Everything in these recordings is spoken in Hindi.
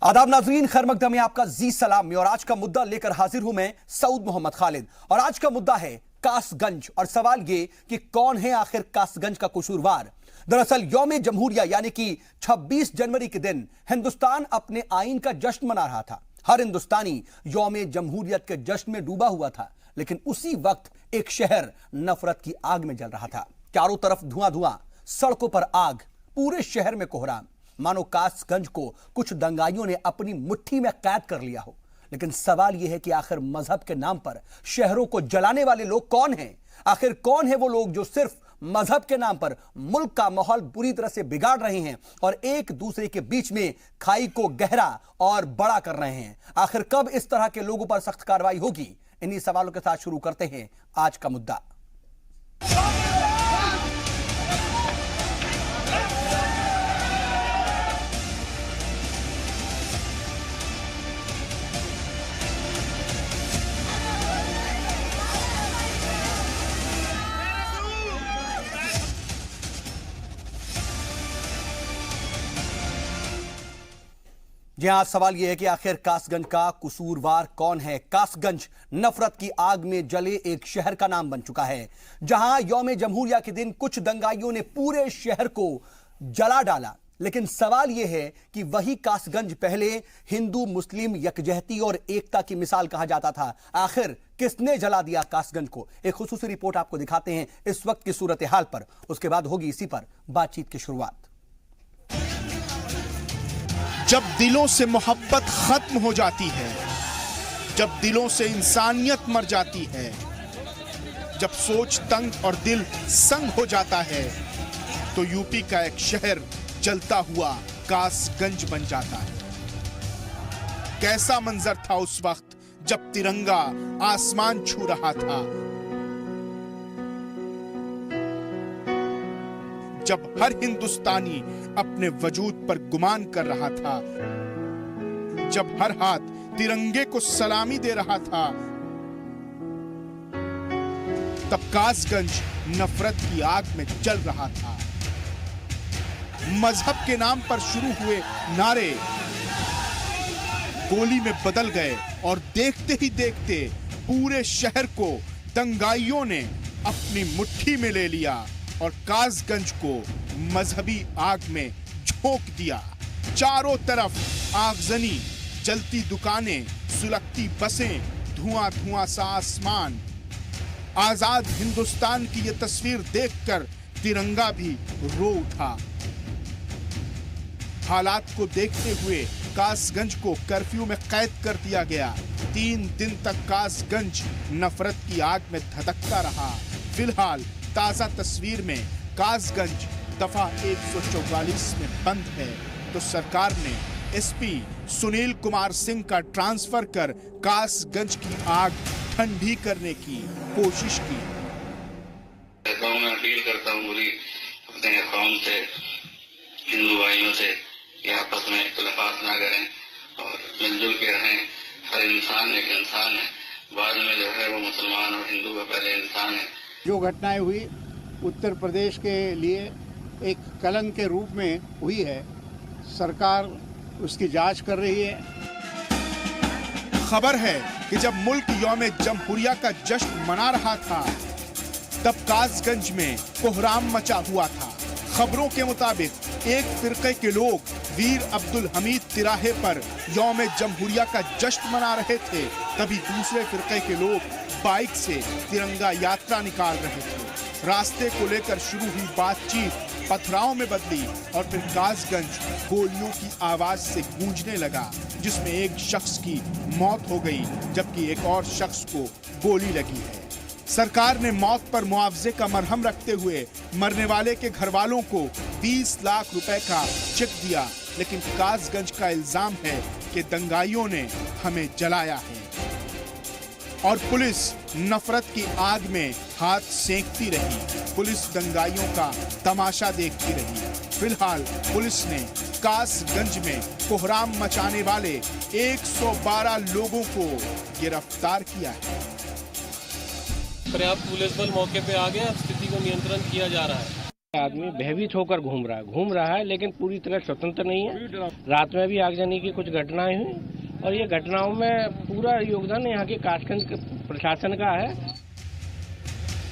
आदाब नाजरीन, खैर मकदम में आपका जी सलाम में। और आज का मुद्दा लेकर हाजिर हूं मैं सऊद मोहम्मद खालिद। और आज का मुद्दा है कासगंज। और सवाल ये कि कौन है आखिर कासगंज का कसूरवार। दरअसल यौम जमहूरिया यानी कि 26 जनवरी के दिन हिंदुस्तान अपने आईन का जश्न मना रहा था। हर हिंदुस्तानी यौम जमहूरियत के जश्न में डूबा हुआ था। लेकिन उसी वक्त एक शहर नफरत की आग में जल रहा था। चारों तरफ धुआं धुआं, सड़कों पर आग, पूरे शहर में कोहराम। मानो कासगंज को कुछ दंगाइयों ने अपनी मुट्ठी में कैद कर लिया हो। लेकिन सवाल यह है कि आखिर मजहब के नाम पर शहरों को जलाने वाले लोग कौन हैं? आखिर कौन है वो लोग जो सिर्फ मजहब के नाम पर मुल्क का माहौल बुरी तरह से बिगाड़ रहे हैं और एक दूसरे के बीच में खाई को गहरा और बड़ा कर रहे हैं? आखिर कब इस तरह के लोगों पर सख्त कार्रवाई होगी? इन्हीं सवालों के साथ शुरू करते हैं आज का मुद्दा। जी हां, सवाल यह है कि आखिर कासगंज का कसूरवार कौन है? कासगंज नफरत की आग में जले एक शहर का नाम बन चुका है, जहां यौम जमहूरिया के दिन कुछ दंगाइयों ने पूरे शहर को जला डाला। लेकिन सवाल यह है कि वही कासगंज पहले हिंदू मुस्लिम यकजहती और एकता की मिसाल कहा जाता था। आखिर किसने जला दिया कासगंज को? एक खुसूसी रिपोर्ट आपको दिखाते हैं इस वक्त की सूरत हाल पर। उसके बाद होगी इसी पर बातचीत की शुरुआत। जब दिलों से मोहब्बत खत्म हो जाती है, जब दिलों से इंसानियत मर जाती है, जब सोच तंग और दिल संग हो जाता है, तो यूपी का एक शहर जलता हुआ कासगंज बन जाता है। कैसा मंजर था उस वक्त जब तिरंगा आसमान छू रहा था, जब हर हिंदुस्तानी अपने वजूद पर गुमान कर रहा था, जब हर हाथ तिरंगे को सलामी दे रहा था। तब कासगंज नफरत की आग में जल रहा था। मजहब के नाम पर शुरू हुए नारे गोली में बदल गए और देखते ही देखते पूरे शहर को दंगाइयों ने अपनी मुट्ठी में ले लिया और कासगंज को मजहबी आग में झोंक दिया। चारों तरफ आगजनी, जलती दुकानें, सुलगती बसें, धुआं धुआं सा आसमान। आजाद हिंदुस्तान की यह तस्वीर देखकर तिरंगा भी रो उठा। हालात को देखते हुए कासगंज को कर्फ्यू में कैद कर दिया गया। 3 दिन तक कासगंज नफरत की आग में धधकता रहा। फिलहाल ताजा तस्वीर में कासगंज दफा 144 में बंद है, तो सरकार ने एसपी सुनील कुमार सिंह का ट्रांसफर कर कासगंज की आग ठंडी करने की कोशिश की। मैं अपील करता हूँ पूरी अपने कौम से, हिंदू भाइयों से कि आपस में इख्तिलाफात ना करें और मिलजुल के रहें। हर इंसान एक इंसान है, बाद में जो है वो मुसलमान और हिंदू का पहले इंसान है। जो घटनाएं हुई उत्तर प्रदेश के लिए एक कलंक के रूप में हुई है। सरकार उसकी जांच कर रही है। खबर है कि जब मुल्क यौम जमहूरिया का जश्न मना रहा था, तब कासगंज में कोहराम मचा हुआ था। खबरों के मुताबिक एक फिरके के लोग वीर अब्दुल हमीद तिराहे पर यौम जमहूरिया का जश्न मना रहे थे, तभी दूसरे फिरके के लोग बाइक से तिरंगा यात्रा निकाल रहे थे। रास्ते को लेकर शुरू हुई बातचीत पथराव में बदली और फिर कासगंज गोलियों की आवाज से गूंजने लगा, जिसमें एक शख्स की मौत हो गई जबकि एक और शख्स को गोली लगी है। सरकार ने मौत पर मुआवजे का मरहम रखते हुए मरने वाले के घर वालों को 20 लाख रुपए का चेक दिया। लेकिन कासगंज का इल्जाम है कि दंगाइयों ने हमें जलाया है और पुलिस नफरत की आग में हाथ सेंकती रही। पुलिस दंगाइयों का तमाशा देखती रही। फिलहाल पुलिस ने कासगंज में कोहराम मचाने वाले 112 लोगों को गिरफ्तार किया है। पर्याप्त पुलिस बल मौके पे आ गया, स्थिति को नियंत्रण किया जा रहा है। आदमी भयभीत होकर घूम रहा है लेकिन पूरी तरह स्वतंत्र नहीं है। रात में भी आगजनी की कुछ घटनाएं हुई और ये घटनाओं में पूरा योगदान यहाँ के कासगंज प्रशासन का है।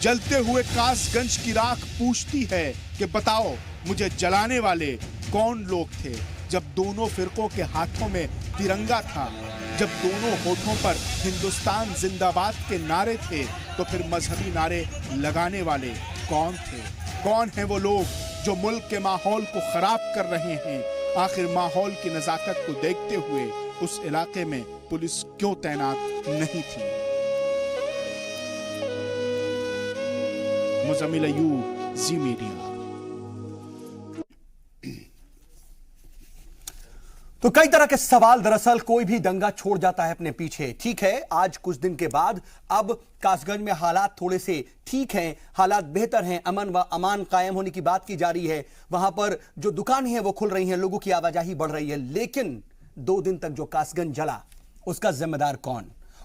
जलते हुए कासगंज की राख पूछती है कि बताओ मुझे जलाने वाले कौन लोग थे। जब दोनों फिरकों के हाथों में तिरंगा था, जब दोनों होठों पर हिंदुस्तान जिंदाबाद के नारे थे, तो फिर मजहबी नारे लगाने वाले कौन थे? कौन हैं वो लोग जो मुल्क के माहौल को खराब कर रहे हैं? आखिर माहौल की नजाकत को देखते हुए उस इलाके में पुलिस क्यों तैनात नहीं थी? मुज़म्मिल अय्यूब, जी मीडिया। तो कई तरह के सवाल, दरअसल कोई भी दंगा छोड़ जाता है अपने पीछे। ठीक है, आज कुछ दिन के बाद अब कासगंज में हालात थोड़े से ठीक हैं, हालात बेहतर हैं, अमन व अमान कायम होने की बात की जा रही है। वहां पर जो दुकानें हैं वो खुल रही हैं, लोगों की आवाजाही बढ़ रही है। लेकिन 2 दिन तक जो कासगंज जला उसका जिम्मेदार कौन?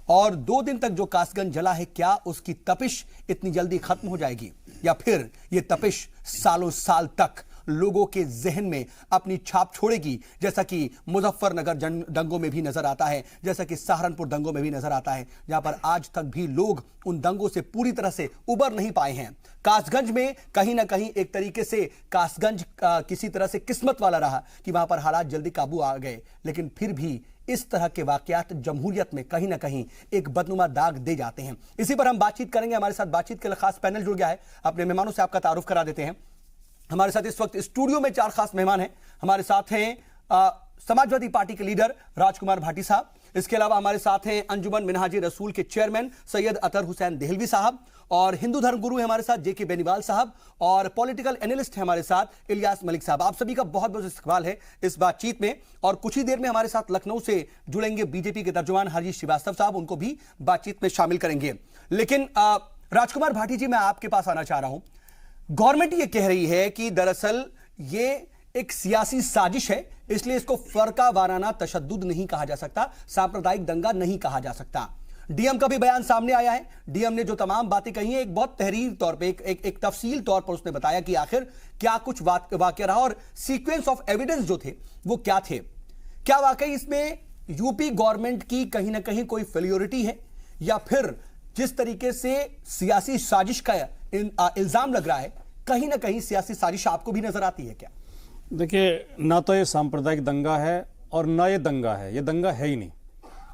और 2 दिन तक जो कासगंज जला है, क्या उसकी तपिश इतनी जल्दी खत्म हो जाएगी या फिर यह तपिश सालों साल तक लोगों के जहन में अपनी छाप छोड़ेगी, जैसा कि मुजफ्फरनगर दंगों में भी नजर आता है, जैसा कि सहारनपुर दंगों में भी नजर आता है, जहां पर आज तक भी लोग उन दंगों से पूरी तरह से उबर नहीं पाए हैं। कासगंज में कहीं ना कहीं एक तरीके से कासगंज किसी तरह से किस्मत वाला रहा कि वहां पर हालात जल्दी काबू आ गए, लेकिन फिर भी इस तरह के वाकयात जमहूरियत में कहीं ना कहीं एक बदनुमा दाग दे जाते हैं। इसी पर हम बातचीत करेंगे। हमारे साथ बातचीत के लिए खास पैनल जुड़ गया है। अपने मेहमानों से आपका तारुफ करा देते हैं। हमारे साथ इस वक्त स्टूडियो में 4 खास मेहमान हैं। हमारे साथ हैं समाजवादी पार्टी के लीडर राजकुमार भाटी साहब, इसके अलावा हमारे साथ हैं अंजुमन मिनहाजी रसूल के चेयरमैन सैयद अतर हुसैन देहलवी साहब, और हिंदू धर्म गुरु है हमारे साथ जेके बेनीवाल साहब, और पॉलिटिकल एनालिस्ट है हमारे साथ इलियास मलिक साहब। आप सभी का बहुत बहुत इस्तकबाल है इस बातचीत में। और कुछ ही देर में हमारे साथ लखनऊ से जुड़ेंगे बीजेपी के तर्जुमान हरजीत श्रीवास्तव साहब, उनको भी बातचीत में शामिल करेंगे। लेकिन राजकुमार भाटी जी, मैं आपके पास आना चाह रहा हूं। गवर्नमेंट ये कह रही है कि दरअसल ये एक सियासी साजिश है, इसलिए इसको फरका वाराना तशद्दुद नहीं कहा जा सकता, सांप्रदायिक दंगा नहीं कहा जा सकता। डीएम का भी बयान सामने आया है। डीएम ने जो तमाम बातें कही हैं, एक बहुत तहरीर तौर पे, एक तफसील तौर पर उसने बताया कि आखिर क्या कुछ वाकया रहा और सीक्वेंस ऑफ एविडेंस जो थे वो क्या थे। क्या वाकई इसमें यूपी गवर्नमेंट की कहीं ना कहीं कोई फेल्योरिटी है, या फिर जिस तरीके से सियासी साजिश का इल्जाम लग रहा है, कहीं ना कहीं सियासी साजिश आपको भी नजर आती है क्या? देखिए, ना तो ये सांप्रदायिक दंगा है और ना ये दंगा है, ये दंगा है ही नहीं।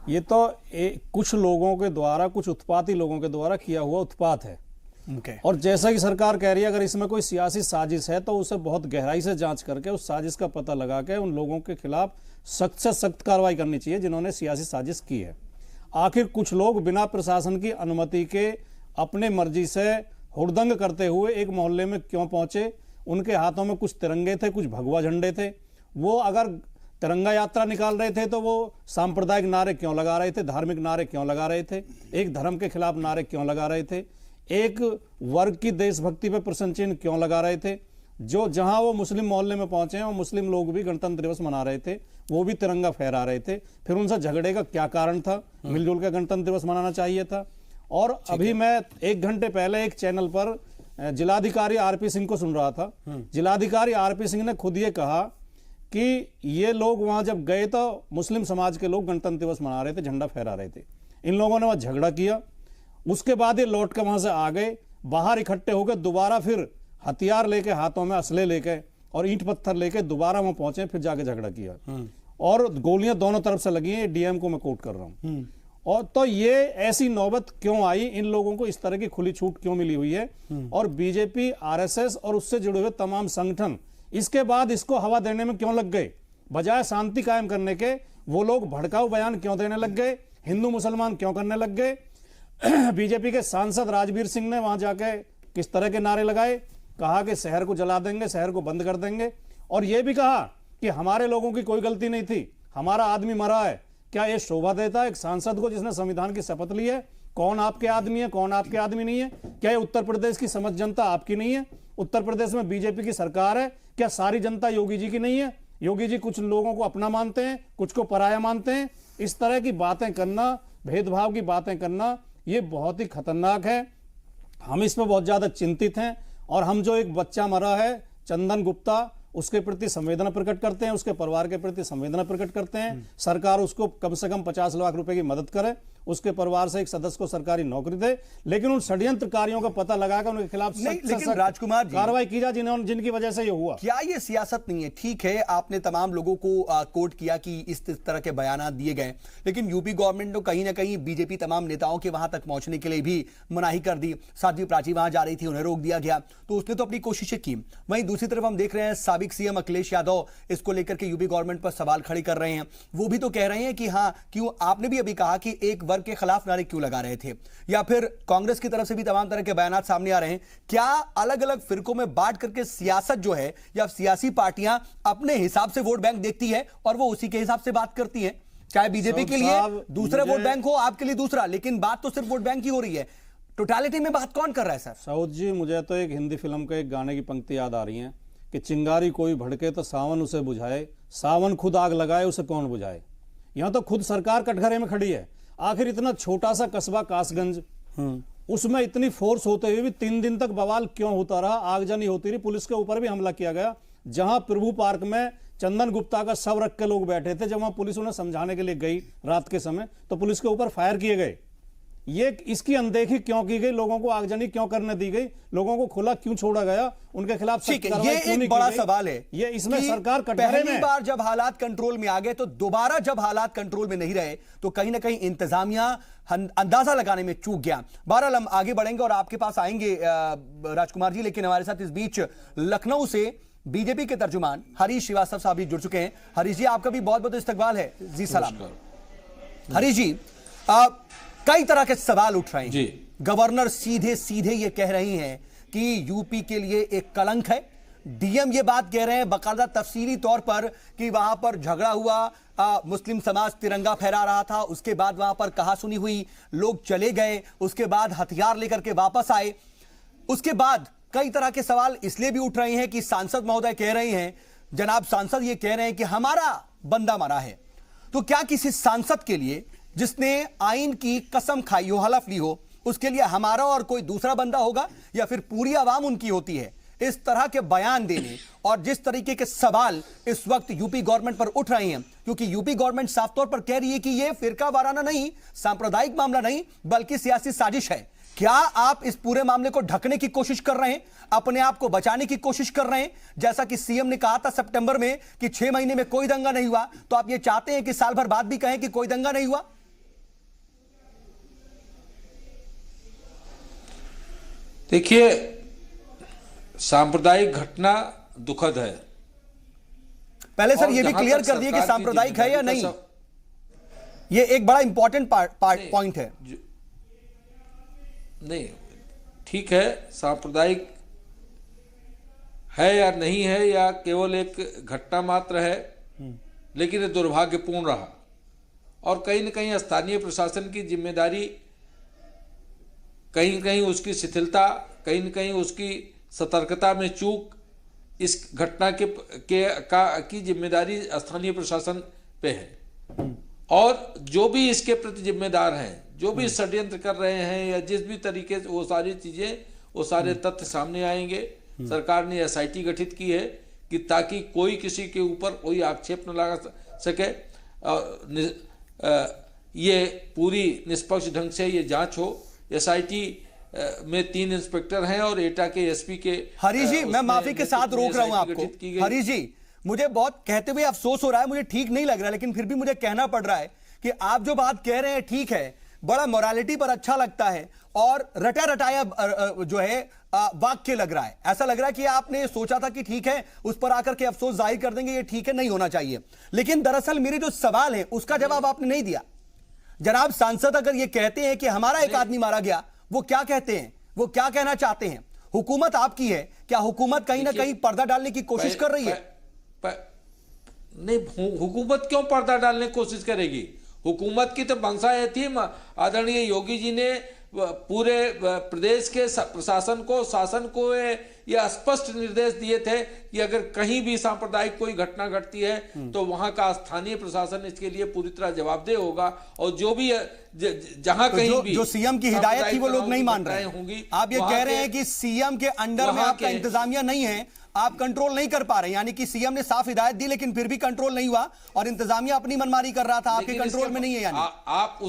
ये तो कुछ लोगों के द्वारा, कुछ उत्पाती लोगों के द्वारा किया हुआ उत्पात है। और जैसा कि सरकार कह रही है, अगर इसमें कोई सियासी साजिश है तो उसे बहुत गहराई से जांच करके उस साजिश का पता लगा के उन लोगों के खिलाफ सख्त से सख्त कार्रवाई करनी चाहिए जिन्होंने सियासी साजिश की है। आखिर कुछ लोग बिना प्रशासन की अनुमति के अपने मर्जी से हुड़दंग करते हुए एक मोहल्ले में क्यों पहुंचे? उनके हाथों में कुछ तिरंगे थे, कुछ भगवा झंडे थे। वो अगर तिरंगा यात्रा निकाल रहे थे तो वो सांप्रदायिक नारे क्यों लगा रहे थे, धार्मिक नारे क्यों लगा रहे थे, एक धर्म के खिलाफ नारे क्यों लगा रहे थे, एक वर्ग की देशभक्ति पर प्रश्न चिन्ह क्यों लगा रहे थे? जो जहां वो मुस्लिम मोहल्ले में पहुंचे हैं, वो मुस्लिम लोग भी गणतंत्र दिवस मना रहे थे, वो भी तिरंगा फहरा रहे थे। फिर उनसे झगड़े का क्या कारण था? मिलजुल कर गणतंत्र दिवस मनाना चाहिए था। और अभी मैं 1 घंटे पहले एक चैनल पर जिलाधिकारी आरपी सिंह को सुन रहा था। जिलाधिकारी आरपी सिंह ने खुद ये कहा कि ये लोग वहां जब गए तो मुस्लिम समाज के लोग गणतंत्र दिवस मना रहे थे, झंडा फहरा रहे थे। इन लोगों ने वहां झगड़ा किया, उसके बाद ये लौट के वहां से आ गए, बाहर इकट्ठे होकर दोबारा फिर हथियार लेके, हाथों में असले लेके और ईंट पत्थर लेके दोबारा वहां पहुंचे, फिर जाके झगड़ा किया और गोलियां दोनों तरफ से लगी हैं। डीएम को मैं कोट कर रहा हूं। और तो ये ऐसी नौबत क्यों आई? इन लोगों को इस तरह की खुली छूट क्यों मिली हुई है? और बीजेपी, आरएसएस और उससे जुड़े हुए तमाम संगठन इसके बाद इसको हवा देने में क्यों लग गए? बजाय शांति कायम करने के वो लोग भड़काऊ बयान क्यों देने लग गए? हिंदू मुसलमान क्यों करने लग गए? बीजेपी के सांसद राजवीर सिंह ने वहां जाके किस तरह के नारे लगाए, कहा कि शहर को जला देंगे, शहर को बंद कर देंगे, और यह भी कहा कि हमारे लोगों की कोई गलती नहीं थी, हमारा आदमी मरा है। क्या यह शोभा देता है एक सांसद को जिसने संविधान की शपथ ली है? कौन आपके आदमी है, कौन आपके आदमी नहीं है? क्या ये उत्तर प्रदेश की समझ जनता आपकी नहीं है? उत्तर प्रदेश में बीजेपी की सरकार है, क्या सारी जनता योगी जी की नहीं है? योगी जी कुछ लोगों को अपना मानते हैं, कुछ को पराया मानते हैं। इस तरह की बातें करना, भेदभाव की बातें करना, ये बहुत ही खतरनाक है। हम इसमें बहुत ज्यादा चिंतित हैं और हम जो एक बच्चा मरा है चंदन गुप्ता, उसके प्रति संवेदना प्रकट करते हैं, उसके परिवार के प्रति संवेदना प्रकट करते हैं। सरकार उसको कम से कम 50 लाख रुपए की मदद करे, उसके परिवार से एक सदस्य को सरकारी नौकरी दे, लेकिन उन षड्यंत्रकारियों का पता लगाकर उनके खिलाफ लेकिन राजकुमार जी, कार्रवाई की जाए जिनकी वजह से ये हुआ। क्या ये सियासत नहीं है? ठीक है, आपने तमाम लोगों को कोट किया कि इस तरह के बयान दिए गए, लेकिन यूपी गवर्नमेंट ने कहीं ना कहीं बीजेपी तमाम नेताओं के वहां तक पहुंचने के लिए भी मनाही कर दी। साध्वी प्राची वहां जा रही थी, उन्हें रोक दिया गया, तो उसने तो अपनी कोशिशें की। वहीं दूसरी तरफ हम देख रहे हैं साबिक सीएम अखिलेश यादव इसको लेकर के यूपी गवर्नमेंट पर सवाल खड़े कर रहे हैं। वो भी तो कह रहे हैं कि हाँ, क्यों, आपने भी अभी कहा कि एक वर्ग के खिलाफ नारे क्यों लगा रहे थे, या फिर कांग्रेस की तरफ से भी तमाम तरह के बयान सामने आ रहे हैं। क्या अलग अलग फिरकों में बांट करके सियासत जो है या सियासी पार्टियां अपने हिसाब से वोट बैंक देखती है और वो उसी के हिसाब से बात करती है? चाहे बीजेपी के लिए दूसरा वोट बैंक हो, आपके लिए दूसरा, लेकिन बात तो सिर्फ वोट बैंक की हो रही है। टोटलिटी में बात कौन कर रहा है सर? साउथ जी, मुझे तो एक हिंदी फिल्म के एक गाने की पंक्ति याद आ रही है कि चिंगारी कोई भड़के तो सावन उसे बुझाए, सावन खुद आग लगाए उसे कौन बुझाए। यहां तो खुद सरकार कटघरे में खड़ी है। आखिर इतना छोटा सा कस्बा कासगंज, उसमें इतनी फोर्स होते हुए भी 3 दिन तक बवाल क्यों होता रहा, आगजनी होती रही, पुलिस के ऊपर भी हमला किया गया। जहां प्रभु पार्क में चंदन गुप्ता का शव रख के लोग बैठे थे, जब वहां पुलिस उन्हें समझाने के लिए गई रात के समय, तो पुलिस के ऊपर फायर किए गए। ये इसकी अनदेखी क्यों की गई, लोगों को आगजनी क्यों करने दी गई, लोगों को खुला क्यों छोड़ा गया, उनके खिलाफ ठीक है, ये एक बड़ा सवाल है। ये इसमें सरकार पहली बार जब हालात कंट्रोल में आ गए तो दोबारा जब हालात कंट्रोल में नहीं रहे तो कहीं ना कहीं इंतजामिया अंदाजा लगाने में चूक गया। बहरहाल हम आगे बढ़ेंगे और आपके पास आएंगे राजकुमार जी, लेकिन हमारे साथ इस बीच लखनऊ से बीजेपी के तर्जुमान हरीश श्रीवास्तव साहब भी जुड़ चुके हैं। हरीश जी, आपका भी बहुत बहुत इस्तकबाल है। जी सलाम। हरीश जी, कई तरह के सवाल उठ रहे हैं। गवर्नर सीधे सीधे ये कह रही हैं कि यूपी के लिए एक कलंक है। डीएम ये बात कह रहे हैं बाकायदा तफसीली तौर पर कि वहां पर झगड़ा हुआ, मुस्लिम समाज तिरंगा फहरा रहा था, उसके बाद वहां पर कहासुनी हुई, लोग चले गए, उसके बाद हथियार लेकर के वापस आए। उसके बाद कई तरह के सवाल इसलिए भी उठ रहे हैं कि सांसद महोदय कह रहे हैं, जनाब सांसद ये कह रहे हैं कि हमारा बंदा मरा है। तो क्या किसी सांसद के लिए जिसने आइन की कसम खाई हो, हलफ ली हो, उसके लिए हमारा और कोई दूसरा बंदा होगा या फिर पूरी आवाम उनकी होती है? इस तरह के बयान देने और जिस तरीके के सवाल इस वक्त यूपी गवर्नमेंट पर उठ रहे हैं, क्योंकि यूपी गवर्नमेंट साफ तौर पर कह रही है कि यह फिरका वाराना नहीं, सांप्रदायिक मामला नहीं, बल्कि सियासी साजिश है। क्या आप इस पूरे मामले को ढकने की कोशिश कर रहे हैं, अपने आप को बचाने की कोशिश कर रहे हैं? जैसा कि सीएम ने कहा था सितंबर में कि 6 महीने में कोई दंगा नहीं हुआ, तो आप ये चाहते हैं कि साल भर बाद भी कहें कि कोई दंगा नहीं हुआ? देखिए, सांप्रदायिक घटना दुखद है। पहले सर ये भी क्लियर कर दिए कि सांप्रदायिक है या नहीं, ये एक बड़ा इंपॉर्टेंट पॉइंट है। नहीं, ठीक है, सांप्रदायिक है या नहीं है या केवल एक घटना मात्र है, लेकिन ये दुर्भाग्यपूर्ण रहा और कहीं न कहीं स्थानीय प्रशासन की जिम्मेदारी, कहीं न कहीं उसकी शिथिलता, कहीं न कहीं उसकी सतर्कता में चूक, इस घटना की जिम्मेदारी स्थानीय प्रशासन पे है। और जो भी इसके प्रति जिम्मेदार हैं, जो भी षड्यंत्र कर रहे हैं या जिस भी तरीके से, वो सारी चीजें, वो सारे तथ्य सामने आएंगे। सरकार ने एसआईटी गठित की है कि ताकि कोई किसी के ऊपर कोई आक्षेप न लगा सके, ये पूरी निष्पक्ष ढंग से ये जांच हो। एसआईटी में 3 इंस्पेक्टर हैं और एटा के एसपी के। हरीश जी, मैं माफी के साथ रोक रहा हूं आपको। हरीश जी, मुझे बहुत कहते हुए अफसोस हो रहा है, मुझे ठीक नहीं लग रहा, लेकिन फिर भी मुझे कहना पड़ रहा है कि आप जो बात कह रहे हैं ठीक है, बड़ा मोरालिटी पर अच्छा लगता है और रटा रटाया जो है वाक्य लग रहा है। ऐसा लग रहा है कि आपने सोचा था कि ठीक है, उस पर आकर के अफसोस जाहिर कर देंगे, ये ठीक है, नहीं होना चाहिए। लेकिन दरअसल मेरे जो सवाल है उसका जवाब आपने नहीं दिया। जनाब सांसद अगर ये कहते हैं कि हमारा एक आदमी मारा गया, वो क्या कहते हैं, वो क्या कहना चाहते हैं? हुकूमत आपकी है, क्या हुकूमत कहीं ना कहीं पर्दा डालने की कोशिश कर रही है? नहीं, हुकूमत क्यों पर्दा डालने की कोशिश करेगी? हुकूमत की तो मंशा ये थी, आदरणीय योगी जी ने पूरे प्रदेश के प्रशासन को, शासन को ये स्पष्ट निर्देश दिए थे कि अगर कहीं भी सांप्रदायिक कोई घटना घटती है तो वहां का स्थानीय प्रशासन इसके लिए पूरी तरह जवाबदेह होगा, और जो भी जहां तो कहीं भी जो सीएम की हिदायत थी वो लोग नहीं मान रहे होंगी। आप ये कह रहे हैं कि सीएम के अंडर में आपका इंतजामिया नहीं है, आप कंट्रोल नहीं कर पा रहे, यानी कि सीएम ने साफ हिदायत दी लेकिन फिर भी कंट्रोल नहीं हुआ और इंतजामिया अपनी मनमानी कर रहा था, आपके कंट्रोल में नहीं है। यानी आप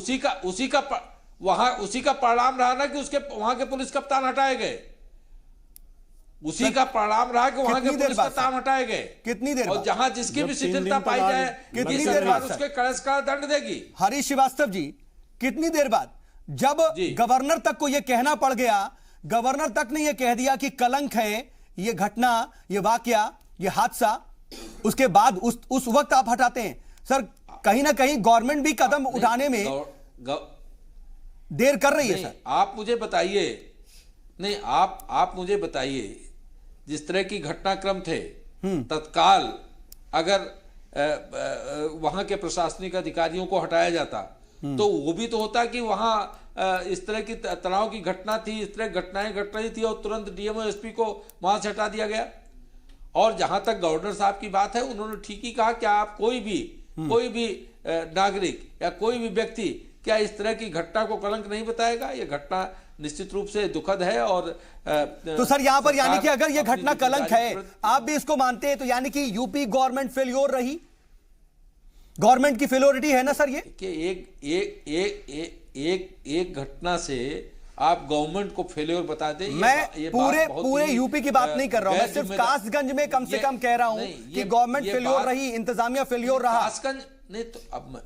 उसी का परिणाम रहा ना कि उसके वहां के पुलिस कप्तान हटाए गए, उसी का परिणाम रहा कि वहां के पुलिस कप्तान हटाए गए। कितनी देर और जहां जिसकी भी शिथिलता पाई जाए कितनी देर बाद उसके कड़े से कड़ा दंड देगी। हरीश श्रीवास्तव जी, कितनी देर बाद, जब गवर्नर तक को यह कहना पड़ गया, गवर्नर तक ने यह कह दिया कि कलंक है ये घटना, ये वाकया, ये हादसा, उसके बाद उस वक्त आप हटाते हैं? सर कहीं ना कहीं गवर्नमेंट भी कदम उठाने में देर कर रही है। सर आप मुझे बताइए, नहीं आप मुझे बताइए, जिस तरह की घटनाक्रम थे तत्काल अगर वहां के प्रशासनिक अधिकारियों को हटाया जाता तो वो भी तो होता कि वहां इस तरह की तनाव की घटना थी, इस तरह घटनाएं घट रही थी और तुरंत डीएमओ एसपी को वहां से हटा दिया गया। और जहां तक गवर्नर साहब की बात है, उन्होंने ठीक ही कहा कि आप कोई भी नागरिक या कोई भी व्यक्ति क्या इस तरह की घटना को कलंक नहीं बताएगा। यह घटना निश्चित रूप से दुखद है। और तो सर यहां पर यानी कि अगर यह घटना कलंक है, आप भी इसको मानते हैं, तो यानी कि यूपी गवर्नमेंट फेल्योर रही, गवर्नमेंट की फेलोरिटी है ना सर? ये कि एक घटना से आप गवर्नमेंट को फेलियर बता दें। मैं पूरे यूपी की बात नहीं कर रहा हूं, मैं सिर्फ कासगंज में कम से कम कह रहा हूं कि गवर्नमेंट फेलियर रही, इंतजामिया फेलियर रहा। कासगंज नहीं तो अब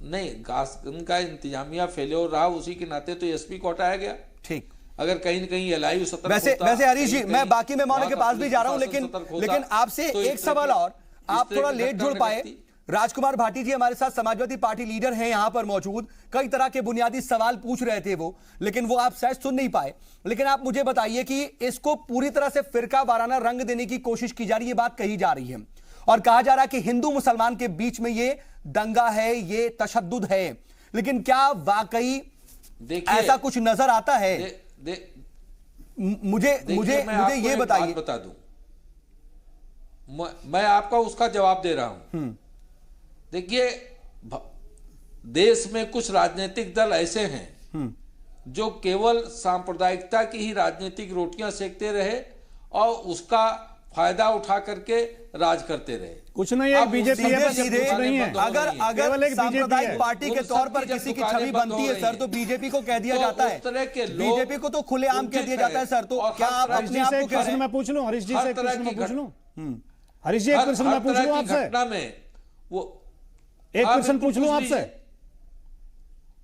नहीं, कासगंज का इंतजामिया फेलियर रहा, उसी के नाते तो एसपी को हटाया गया। ठीक, अगर कहीं न कहीं एलआईयू सतर्क वैसे हरीश जी, मैं बाकी मेहमानों के पास भी जा रहा हूं, लेकिन आपसे एक सवाल और, आप थोड़ा लेट जुड़ पाए। राजकुमार भाटी जी हमारे साथ समाजवादी पार्टी लीडर हैं यहां पर मौजूद, कई तरह के बुनियादी सवाल पूछ रहे थे वो, लेकिन वो आप शायद सुन नहीं पाए। लेकिन आप मुझे बताइए कि इसको पूरी तरह से फिरका वाराना रंग देने की कोशिश की जा रही है, बात कही जा रही है और कहा जा रहा है कि हिंदू मुसलमान के बीच में ये दंगा है, ये तशद्दुद है, लेकिन क्या वाकई ऐसा कुछ नजर आता है? मुझे ये बताइए। बता दूं, मैं आपका उसका जवाब दे रहा हूं। देखिए, देश में कुछ राजनीतिक दल ऐसे हैं जो केवल सांप्रदायिकता की ही राजनीतिक रोटियां सेकते रहे और उसका फायदा उठा करके राज करते रहे। कुछ नहीं है, बीजेपी नहीं है। अगर सांप्रदायिक पार्टी के तौर पर किसी की छवि बनती है सर, तो बीजेपी को कह दिया जाता है, बीजेपी को तो खुलेआम कह दिया जाता है सर। तो क्या आप अपने आप को प्रश्न मैं पूछ लूं? हरीश जी से प्रश्न मैं पूछ लूं? हरीश जी एक प्रश्न मैं पूछ लूं आपसे? घटना में वो एक प्रश्न पूछ लूं आपसे?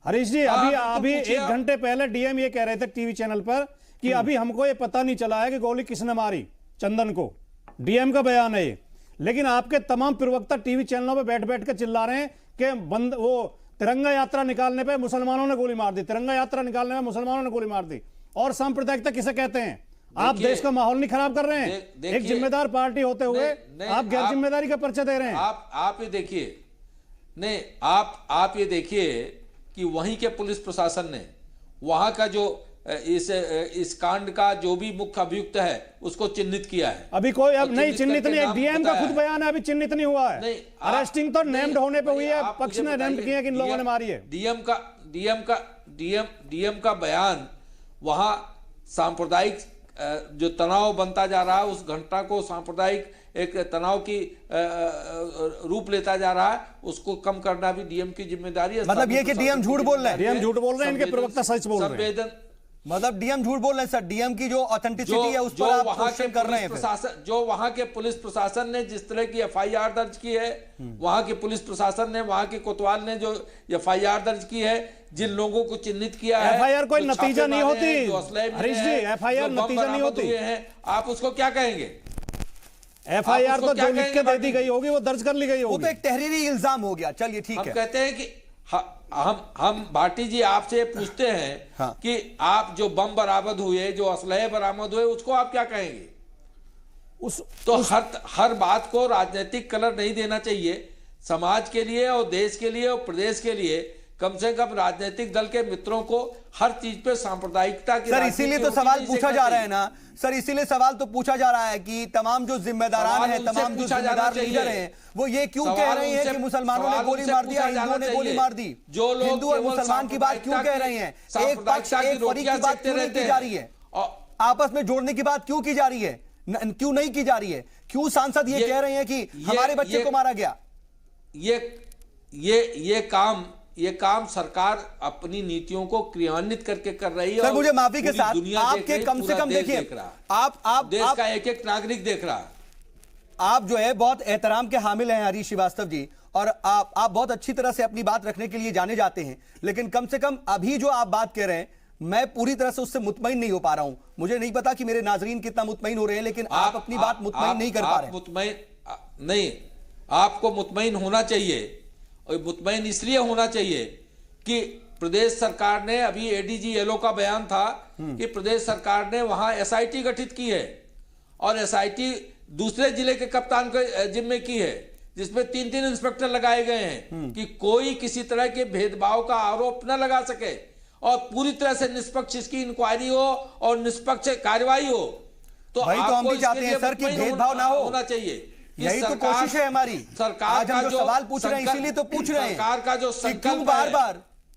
हरीश जी, अभी 1 घंटे पहले डीएम ये कह रहे थे टीवी चैनल पर कि अभी हमको ये पता नहीं चला है कि गोली किसने मारी चंदन को। डीएम का बयान है ये, लेकिन आपके तमाम प्रवक्ता टीवी चैनलों पे बैठ बैठ कर चिल्ला रहे हैं कि वो तिरंगा यात्रा निकालने पे मुसलमानों ने गोली मार दी, तिरंगा यात्रा निकालने में मुसलमानों ने गोली मार दी। और सांप्रदायिकता किसे कहते हैं? आप देश का माहौल नहीं खराब कर रहे हैं। एक जिम्मेदार पार्टी होते हुए आप गैर जिम्मेदारी का पर्चा दे रहे हैं। आप ये देखिए, नहीं आप ये देखिए कि वहीं के पुलिस प्रशासन ने वहां का जो इस कांड का जो भी मुख्य अभियुक्त है उसको चिन्हित किया है। अभी कोई अब नहीं चिन्हित नहीं, डीएम का खुद बयान है, अभी चिन्हित नहीं हुआ है। अरेस्टिंग तो नेम्ड होने पे हुई है, पक्ष ने नेम्ड किया कि इन लोगों ने मारी है। डीएम का बयान वहां सांप्रदायिक जो तनाव बनता जा रहा है, उस घटना को सांप्रदायिक एक तनाव की रूप लेता जा रहा है, उसको कम करना भी डीएम की जिम्मेदारी है। मतलब ये कि डीएम झूठ बोल रहे हैं, डीएम झूठ बोल रहे हैं, इनके प्रवक्ता सच बोल रहे हैं। मतलब डीएम झूठ बोल रहे हैं सर, डीएम की जो ऑथेंटिसिटी है उस पर आप क्वेश्चन कर रहे हैं। जो वहां के पुलिस प्रशासन ने जिस तरह की एफआईआर दर्ज की है, वहां के पुलिस प्रशासन ने, वहां के कोतवाल ने जो एफआईआर दर्ज की है, जिन लोगों को चिन्हित किया है, एफआईआर कोई नतीजा नहीं होती हरीश जी, एफआईआर नतीजा नहीं होती है। आप उसको क्या कहेंगे? एफआईआर तो जो लिख के दे दी गई होगी वो दर्ज कर ली गई होगी, वो तो एक तहरीरी इल्जाम हो गया। चलिए ठीक है, हम कहते हैं कि हम भाटी जी आपसे पूछते हैं कि आप जो बम बरामद हुए, जो असलहे बरामद हुए, उसको आप क्या कहेंगे? हर बात को राजनीतिक कलर नहीं देना चाहिए। समाज के लिए और देश के लिए और प्रदेश के लिए कम से कम राजनीतिक दल के मित्रों को हर चीज पे सांप्रदायिकता की सर इसीलिए तो सवाल पूछा जा रहा है ना सर, इसीलिए सवाल तो पूछा जा रहा है कि तमाम जो जिम्मेदारान हैं, तमाम जो जिम्मेदार लीडर हैं, वो ये क्यों कह रहे हैं कि मुसलमानों ने गोली मार दिया, हिंदुओं ने गोली मार दी? जो लोग हिंदू और मुसलमान की बात क्यों कह रहे हैं? एक पक्ष एक फरीक की बात क्यों नहीं की जा रही है? आपस में जोड़ने की बात क्यों की जा रही है? क्यों नहीं की जा रही है? क्यों सांसद ये कह रहे हैं कि हमारे बच्चे को मारा गया? ये काम सरकार अपनी नीतियों को क्रियान्वित करके कर रही है। सर मुझे माफी के साथ आपके कम से कम देखिए, आप देश का एक एक नागरिक देख रहा है। आप जो है बहुत एहतराम के हामिल हैं हरीश श्रीवास्तव जी, और आप बहुत अच्छी तरह से अपनी बात रखने के लिए जाने जाते हैं, लेकिन कम से कम अभी जो आप बात कह रहे हैं मैं पूरी तरह से उससे मुतमईन नहीं हो पा रहा हूं। मुझे नहीं पता कि मेरे नाजरीन कितना मुतमईन हो रहे हैं, लेकिन आप अपनी बात मुतमईन नहीं कर पा रहे। मुतमईन नहीं, आपको मुतमईन होना चाहिए, और मुतमईन इसलिए होना चाहिए कि प्रदेश सरकार ने, अभी एडीजी येलो का बयान था कि प्रदेश सरकार ने वहां एसआईटी गठित की है, और एसआईटी दूसरे जिले के कप्तान के जिम्मे की है, जिसमें 3-3 इंस्पेक्टर लगाए गए हैं कि कोई किसी तरह के भेदभाव का आरोप न लगा सके और पूरी तरह से निष्पक्ष इसकी इंक्वायरी हो और निष्पक्ष कार्रवाई हो। तो हम भी चाहते हैं सर कि भेदभाव ना हो, होना चाहिए। यही तो कोशिश है हमारी। सरकार आज हम जो सवाल पूछ रहे हैं इसीलिए तो पूछ रहे हैं, सरकार का जो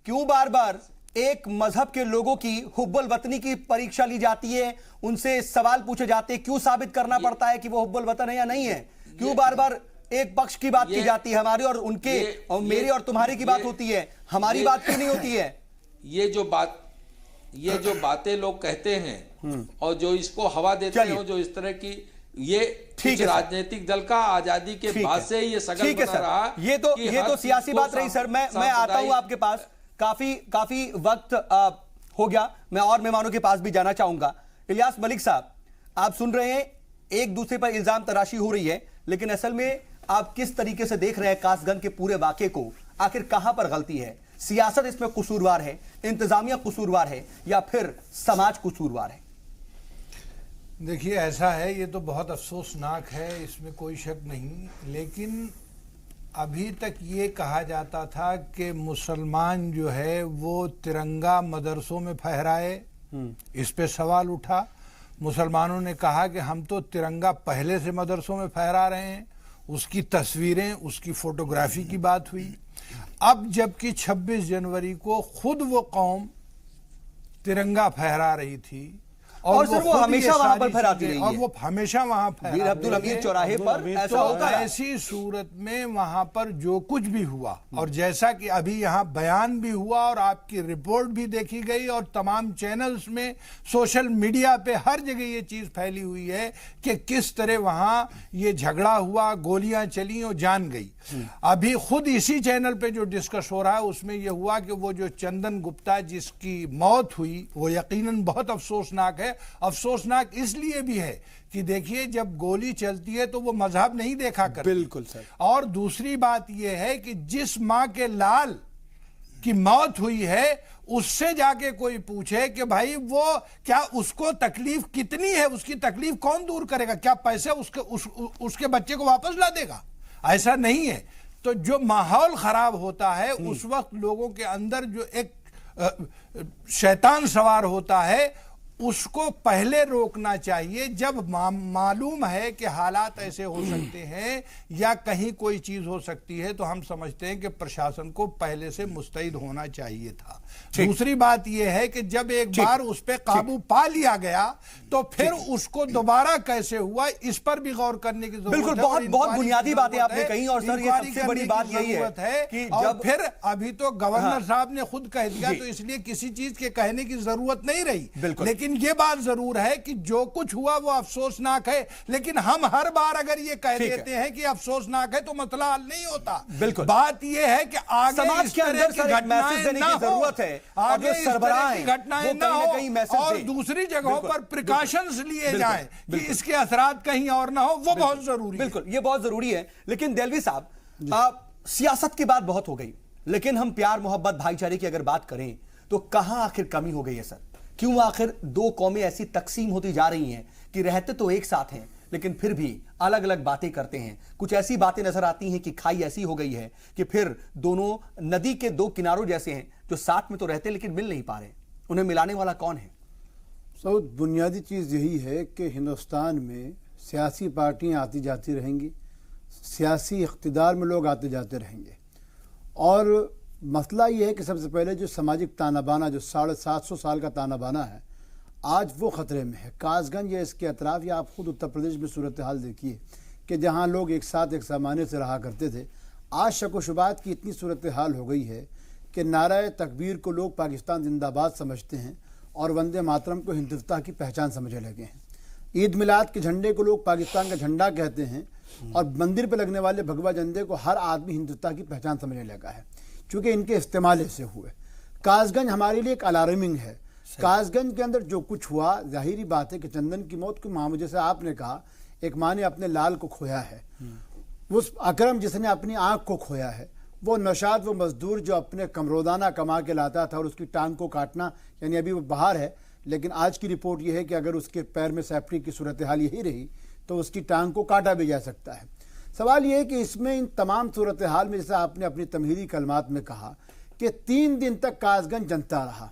क्यों बार बार एक मजहब के लोगों की हुब्बुल वतनी की परीक्षा ली जाती है, उनसे सवाल पूछे जाते हैं, क्यों साबित करना पड़ता है कि वो हुब्बुल वतन है या नहीं है? क्यों बार बार एक पक्ष की बात की जाती है, हमारी और उनके और मेरी और तुम्हारी की बात होती है, हमारी बात क्यों नहीं होती है? ये जो बातें लोग कहते हैं और जो इसको हवा देते हैं, जो इस तरह की, ये ठीक राजनीतिक दल का आजादी के बाद से ये सगल बना रहा। ये तो सियासी बात रही सर। मैं आता हूं आपके पास, काफी वक्त हो गया, मैं और मेहमानों के पास भी जाना चाहूंगा। इलियास मलिक साहब, आप सुन रहे हैं एक दूसरे पर इल्जाम तराशी हो रही है, लेकिन असल में आप किस तरीके से देख रहे हैं कासगंज के पूरे वाकये को? आखिर कहां पर गलती है? सियासत इसमें कसूरवार है, इंतजामिया कसूरवार है, या फिर समाज कसूरवार है? देखिए ऐसा है, ये तो बहुत अफसोसनाक है, इसमें कोई शक नहीं, लेकिन अभी तक ये कहा जाता था कि मुसलमान जो है वो तिरंगा मदरसों में फहराए, इस पे सवाल उठा। मुसलमानों ने कहा कि हम तो तिरंगा पहले से मदरसों में फहरा रहे हैं, उसकी तस्वीरें, उसकी फोटोग्राफी की बात हुई। अब जबकि 26 जनवरी को खुद वो कौम तिरंगा फहरा रही थी और सर वो हमेशा वहां पर फहराती रही है, और वो हमेशा वहां वीर अब्दुल हमीद चौराहे पर ऐसा होता है। ऐसी सूरत में वहां पर जो कुछ भी हुआ, और जैसा कि अभी यहाँ बयान भी हुआ और आपकी रिपोर्ट भी देखी गई और तमाम चैनल्स में, सोशल मीडिया पे हर जगह ये चीज फैली हुई है कि किस तरह वहां ये झगड़ा हुआ, गोलियां चली और जान गई। अभी खुद इसी चैनल पे जो डिस्कस हो रहा है उसमें यह हुआ कि वो जो चंदन गुप्ता जिसकी मौत हुई वो यकीनन बहुत अफसोसनाक है। अफसोसनाक इसलिए भी है कि देखिए जब गोली चलती है तो वो मजहब नहीं देखा करती। बिल्कुल सर। और दूसरी बात यह है कि जिस मां के लाल की मौत हुई है उससे जाके कोई पूछे कि भाई वो क्या उसको तकलीफ कितनी है, उसकी तकलीफ कौन दूर करेगा? क्या पैसे उसके बच्चे को वापस ला देगा? ऐसा नहीं है। तो जो माहौल खराब होता है उस वक्त लोगों के अंदर जो एक शैतान सवार होता है उसको पहले रोकना चाहिए। जब मालूम है कि हालात ऐसे हो सकते हैं या कहीं कोई चीज हो सकती है तो हम समझते हैं कि प्रशासन को पहले से मुस्तैद होना चाहिए था। दूसरी बात यह है कि जब एक बार उस पर काबू पा लिया गया तो फिर उसको दोबारा कैसे हुआ इस पर भी गौर करने की जरूरत है। बिल्कुल, बहुत बुनियादी बातें आपने कही, और सर ये सबसे बड़ी बात यही है कि जब फिर अभी तो गवर्नर साहब ने खुद कह दिया तो इसलिए किसी चीज के कहने की जरूरत नहीं रही। लेकिन ये बात जरूर है कि जो कुछ हुआ वो अफसोसनाक है, लेकिन हम हर बार अगर ये कह देते हैं कि अफसोसनाक है तो मसला हल नहीं होता। बिल्कुल, बात ये है कि आगे समाज के अंदर मैसेज देने की जरूरत है, आगे इस तरह की घटनाएं ना हो और दूसरी जगहों पर प्रिकॉशंस लिए जाएं कि इसके असरात कहीं और ना हो, वो बहुत जरूरी है। बिल्कुल, ये बहुत जरूरी है। लेकिन देलवी साहब, सियासत की बात बहुत हो गई, लेकिन हम प्यार मोहब्बत भाईचारे की अगर बात करें तो कहां आखिर कमी हो गई है सर? क्यों आखिर दो कौमें ऐसी तकसीम होती जा रही हैं कि रहते तो एक साथ हैं लेकिन फिर भी अलग अलग बातें करते हैं। कुछ ऐसी बातें नजर आती हैं कि खाई ऐसी हो गई है कि फिर दोनों नदी के दो किनारों जैसे हैं, जो साथ में तो रहते हैं लेकिन मिल नहीं पा रहे। उन्हें मिलाने वाला कौन है? सऊद, बुनियादी चीज़ यही है कि हिंदुस्तान में सियासी पार्टियां आती जाती रहेंगी, सियासी इख्तिदार में लोग आते जाते रहेंगे, और मसला ये है कि सबसे पहले जो सामाजिक ताना बाना, जो 750 साल का ताना बाना है, आज वो ख़तरे में है। कासगंज या इसके अतराफ़, या आप खुद उत्तर प्रदेश में सूरत हाल देखिए कि जहाँ लोग एक साथ एक सामान्य से रहा करते थे, आज शक व शुबात की इतनी सूरत हाल हो गई है कि नारा तकबीर को लोग पाकिस्तान जिंदाबाद समझते हैं और वंदे मातरम को हिंदुत्व की पहचान समझने लगे हैं। ईद मिलाद के झंडे को लोग पाकिस्तान का झंडा कहते हैं और मंदिर पर लगने वाले भगवा झंडे को हर आदमी हिंदुत्व की पहचान समझने लगा है, क्योंकि इनके इस्तेमाल ऐसे हुए। कासगंज हमारे लिए एक अलार्मिंग है। कासगंज के अंदर जो कुछ हुआ, जाहिरी बात है कि चंदन की मौत की मामूल, जैसे आपने कहा, एक माँ ने अपने लाल को खोया है, उस अकरम जिसने अपनी आंख को खोया है, वो नौशाद, वो मजदूर जो अपने कमरोदाना कमा के लाता था और उसकी टांग को काटना, यानी अभी वो बाहर है, लेकिन आज की रिपोर्ट ये है कि अगर उसके पैर में सेफ्टी की सूरत हाल यही रही तो उसकी टांग को काटा भी जा सकता है। सवाल ये है कि इसमें इन तमाम सूरत हाल में, जैसे आपने अपनी तमहीदी कलमात में कहा कि 3 दिन तक कासगंज जनता रहा।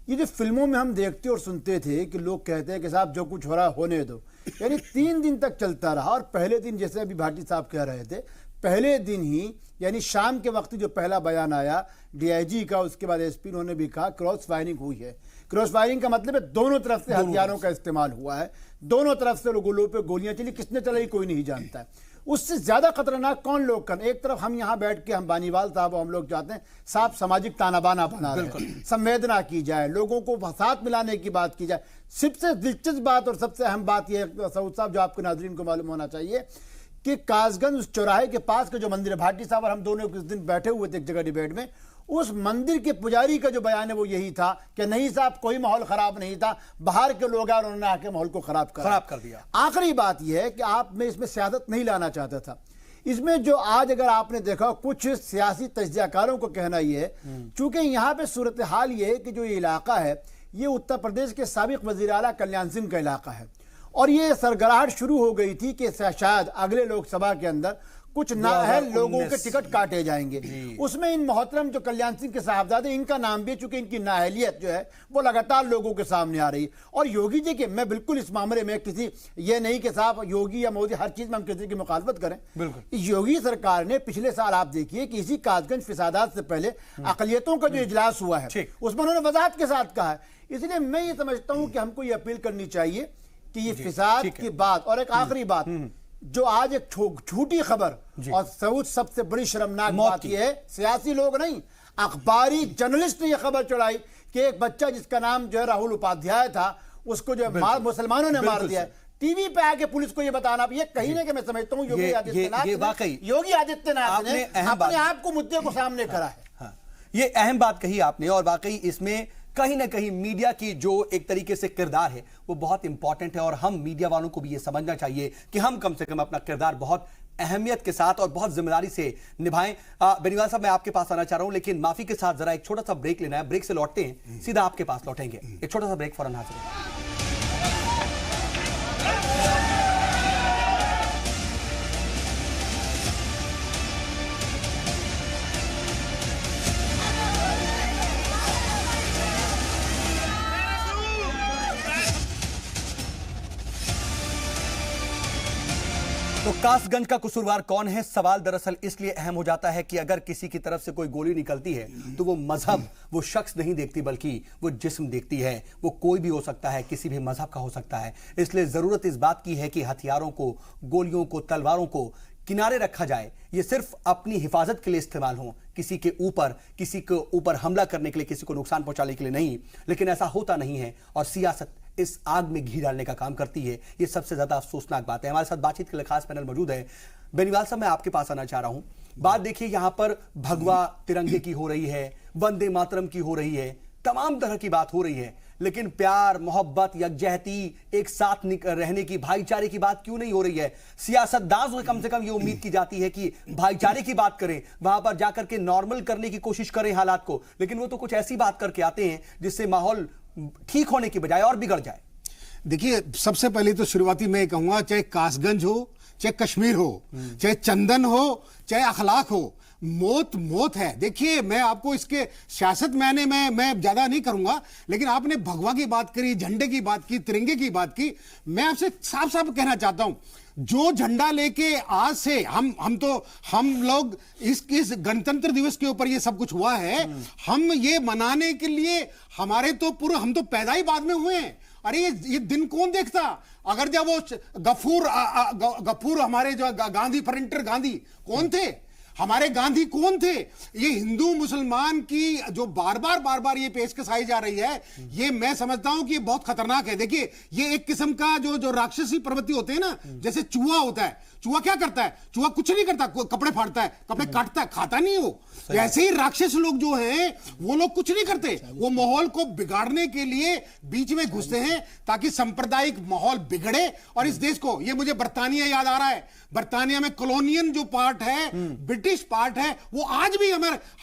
ये जो फिल्मों में हम देखते और सुनते थे कि लोग कहते हैं कि साहब जो कुछ हो रहा है होने दो, यानी 3 दिन तक चलता रहा। और पहले दिन, जैसे अभी भाटी साहब कह रहे थे, पहले दिन ही यानी शाम के वक्त जो पहला बयान आया डीआईजी का, उसके बाद एसपी उन्होंने भी कहा क्रॉस फायरिंग हुई है। क्रॉस फायरिंग का मतलब है दोनों तरफ से हथियारों का इस्तेमाल हुआ है, दोनों तरफ से लोगों पे गोलियां चली, किसने चलाई कोई नहीं जानता है। उससे ज्यादा खतरनाक कौन लोग कर, एक तरफ हम यहाँ बैठ के, हम बानीवाल साहब, हम लोग चाहते हैं साफ सामाजिक तानाबाना बना रहे, संवेदना की जाए, लोगों को साथ मिलाने की बात की जाए। सबसे दिलचस्प बात और सबसे अहम बात यह है सऊद साहब, जो आपके नाज़रीन को मालूम होना चाहिए कि कासगंज उस चौराहे के पास का जो मंदिर है, भाटी साहब और हम दोनों कुछ दिन बैठे हुए थे एक जगह डिबेट में, उस मंदिर के पुजारी का जो बयान है वो यही था कि नहीं साहब कोई माहौल खराब नहीं था, बाहर के लोग आए और उन्होंने आके माहौल को खराब कर दिया। आखिरी बात यह है कि आप में इसमें सियासत नहीं लाना चाहता था। इसमें जो आज अगर आपने देखा, कुछ सियासी तज्जियाकारों को कहना यह है, चूंकि यहाँ पे सूरत हाल ये है कि जो ये इलाका है ये उत्तर प्रदेश के साबिक वजीर आला कल्याण सिंह का इलाका है, और ये सरगराहट शुरू हो गई थी कि शायद अगले लोकसभा के अंदर कुछ नाअहल लोगों के टिकट काटे जाएंगे। उसमें इन मोहतरम जो कल्याण सिंह के साहबजादे, इनका नाम भी, चूंकि इनकी नाअहलियत जो है वो लगातार लोगों के सामने आ रही। और योगी जी के, मैं बिल्कुल इस मामले में किसी ये नहीं कि साहब योगी या मोदी हर चीज में हम किसी की मुखालफत करें, योगी सरकार ने पिछले साल आप देखिए कि इसी कासगंज फिसादात से पहले अकलियतों का जो इजलास हुआ है उसमें उन्होंने वजाहत के साथ कहा है। इसलिए मैं ये समझता हूं कि हमको ये अपील करनी चाहिए कि ये फिसाद की बात, और एक आखिरी बात जो आज एक झूठी खबर, और सऊद सबसे बड़ी शर्मनाक बात यह है, सियासी लोग नहीं, अखबारी जर्नलिस्ट ने यह खबर चढ़ाई कि एक बच्चा जिसका नाम जो है राहुल उपाध्याय था, उसको जो मुसलमानों ने मार दिया। टीवी पे आके पुलिस को ये बताना, ये कहीं ना कि मैं समझता हूँ योगी आदित्यनाथ ने अपने आप को मुद्दे को सामने करा है। ये अहम बात कही आपने, और वाकई इसमें कहीं ना कहीं मीडिया की जो एक तरीके से किरदार है वो बहुत इंपॉर्टेंट है, और हम मीडिया वालों को भी ये समझना चाहिए कि हम कम से कम अपना किरदार बहुत अहमियत के साथ और बहुत जिम्मेदारी से निभाएं। बेनीवाल साहब, मैं आपके पास आना चाह रहा हूं, लेकिन माफी के साथ जरा एक छोटा सा ब्रेक लेना है। ब्रेक से लौटते हैं, सीधा आपके पास लौटेंगे। एक छोटा सा ब्रेक फौरन हाजिर है। तो कासगंज का कसूरवार कौन है? सवाल दरअसल इसलिए अहम हो जाता है कि अगर किसी की तरफ से कोई गोली निकलती है तो वो मजहब, वो शख्स नहीं देखती, बल्कि वो जिस्म देखती है। वो कोई भी हो सकता है, किसी भी मजहब का हो सकता है। इसलिए जरूरत इस बात की है कि हथियारों को, गोलियों को, तलवारों को किनारे रखा जाए। ये सिर्फ अपनी हिफाजत के लिए इस्तेमाल हो, किसी के ऊपर हमला करने के लिए, किसी को नुकसान पहुंचाने के लिए नहीं। लेकिन ऐसा होता नहीं है, और सियासत इस आग में घी डालने का काम करती है। ये सबसे ज्यादा अफसोसनाक बात है। हमारे साथ बातचीत के लिए खास पैनल मौजूद है। बेनीवाल साहब, मैं आपके पास आना चाह रहा हूं। बात देखिए, यहां पर भगवा तिरंगे की हो रही है, वंदे मातरम की हो रही है, तमाम तरह की बात हो रही है, लेकिन प्यार, मोहब्बत, यकजहती, एक साथ रहने की, भाईचारे की बात क्यों नहीं हो रही है? सियासतदान से कम ये उम्मीद की जाती है कि भाईचारे की बात करें, वहां पर जाकर के नॉर्मल करने की कोशिश करें हालात को, लेकिन वो तो कुछ ऐसी बात करके आते हैं जिससे माहौल ठीक होने की बजाय और बिगड़ जाए। देखिए, सबसे पहले तो शुरुआती मैं कहूंगा, चाहे कासगंज हो, चाहे कश्मीर हो, चाहे चंदन हो, चाहे अखलाक हो, मौत मौत है। देखिए, मैं आपको इसके सियासत मैं ज्यादा नहीं करूंगा, लेकिन आपने भगवा की बात करी, झंडे की बात की, तिरंगे की बात की। मैं आपसे साफ साफ कहना चाहता हूं, जो झंडा लेके आज से हम लोग इस गणतंत्र दिवस के ऊपर ये सब कुछ हुआ है, हम ये मनाने के लिए हम तो पैदा ही बाद में हुए हैं। अरे ये दिन कौन देखता? अगर जब वो गफूर हमारे जो गांधी, फरंटर गांधी कौन थे? हमारे गांधी कौन थे? ये हिंदू मुसलमान की जो बार बार ये पेशकश आई जा रही है, ये मैं समझता हूं कि ये बहुत खतरनाक है। देखिए, ये एक किस्म का जो राक्षसी प्रवृत्ति होते हैं ना, जैसे चूहा होता है। चूहा क्या करता है? चूहा कुछ नहीं करता, कपड़े फाड़ता है, कपड़े काटता है, खाता नहीं वो। ऐसे ही राक्षस लोग जो हैं, वो लोग कुछ नहीं करते, वो माहौल को बिगाड़ने के लिए बीच में घुसते हैं ताकि सांप्रदायिक माहौल बिगड़े। और इस देश को, ये मुझे बर्तानिया याद आ रहा है, बर्तानिया में कॉलोनियन जो पार्ट है, ब्रिटिश पार्ट है, वो आज भी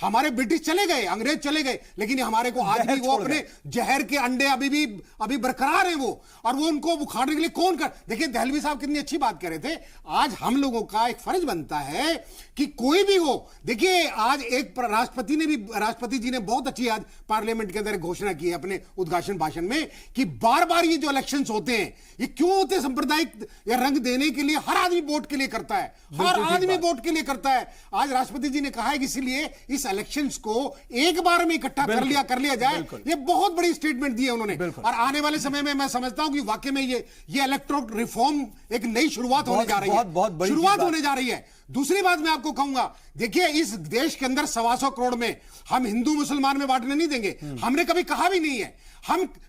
हमारे ब्रिटिश चले गए, अंग्रेज चले गए, लेकिन हमारे को आज भी वो अपने जहर के अंडे अभी बरकरार हैं वो, और वो उनको उखाड़ने के लिए कौन कर। देखिए, दहलवी साहब कितनी अच्छी बात कर रहे थे। आज हम लोगों का एक फर्ज बनता है कि कोई भी हो, देखिए आज एक राष्ट्रपति जी ने बहुत अच्छी आज पार्लियामेंट के अंदर घोषणा की है अपने उद्घाटन भाषण में कि बार बार ये जो इलेक्शंस होते हैं, ये क्यों होते हैं? सांप्रदायिक या रंग देने के लिए हर आदमी वोट के लिए करता है, हर आदमी वोट के लिए करता है। आज राष्ट्रपति जी ने कहा है कि इसलिए इस इलेक्शंस को एक बार में इकट्ठा कर लिया जाए। ये बहुत बड़ी स्टेटमेंट दी है उन्होंने, और आने वाले समय में मैं समझता हूं कि वाकई में ये इलेक्टोरल रिफॉर्म एक नई शुरुआत होने जा रही है, शुरुआत होने जा रही है। दूसरी बात मैं आपको कहूंगा, देखिए, इस देश के अंदर 125 करोड़ में हम हिंदू मुसलमान में बांटने नहीं देंगे। हमने कभी कहा भी नहीं है।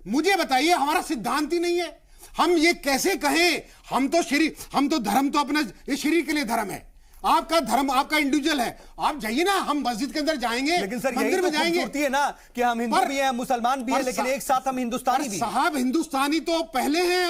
मुझे बताइए, हमारा सिद्धांत ही नहीं है, हम ये कैसे कहें? हम तो धर्म तो अपना, ये शरीर के लिए धर्म है, आपका धर्म आपका इंडिविजुअल है। आप जाइए ना, हम मस्जिद के अंदर जाएंगे, लेकिन सर मंदिर में जाएंगे, है ना कि हम हिंदू भी हैं, मुसलमान भी हैं, लेकिन एक साथ हम हिंदुस्तानी भी। साहब, हिंदुस्तानी तो पहले हैं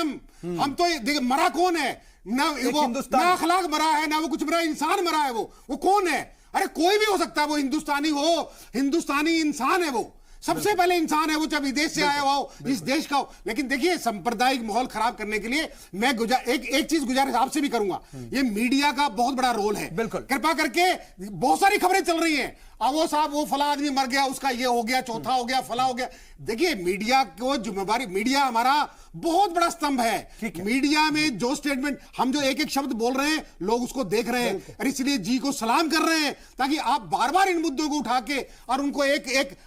हम तो देखिए, मरा कौन है? ना अखलाक मरा है, ना वो कुछ मरा, इंसान मरा है। वो कौन है? अरे कोई भी हो सकता है, वो हिंदुस्तानी हो, हिंदुस्तानी इंसान है, वो सबसे पहले इंसान है, वो चाहे विदेश से आया हो, इस देश का हो। लेकिन देखिए, सांप्रदायिक माहौल खराब करने के लिए मैं एक चीज गुजारिश आपसे भी करूंगा, ये मीडिया का बहुत बड़ा रोल है। बिल्कुल, कृपा करके, बहुत सारी खबरें चल रही हैं, वो साहब वो फला आदमी मर गया, उसका ये हो गया, चौथा हो गया, फला हो गया। देखिए, मीडिया को जिम्मेवारी, मीडिया हमारा बहुत बड़ा स्तंभ है। मीडिया में जो स्टेटमेंट, हम जो एक शब्द बोल रहे हैं, लोग उसको देख रहे हैं, और इसलिए जी को सलाम कर रहे हैं, ताकि आप बार बार इन मुद्दों को उठा के और उनको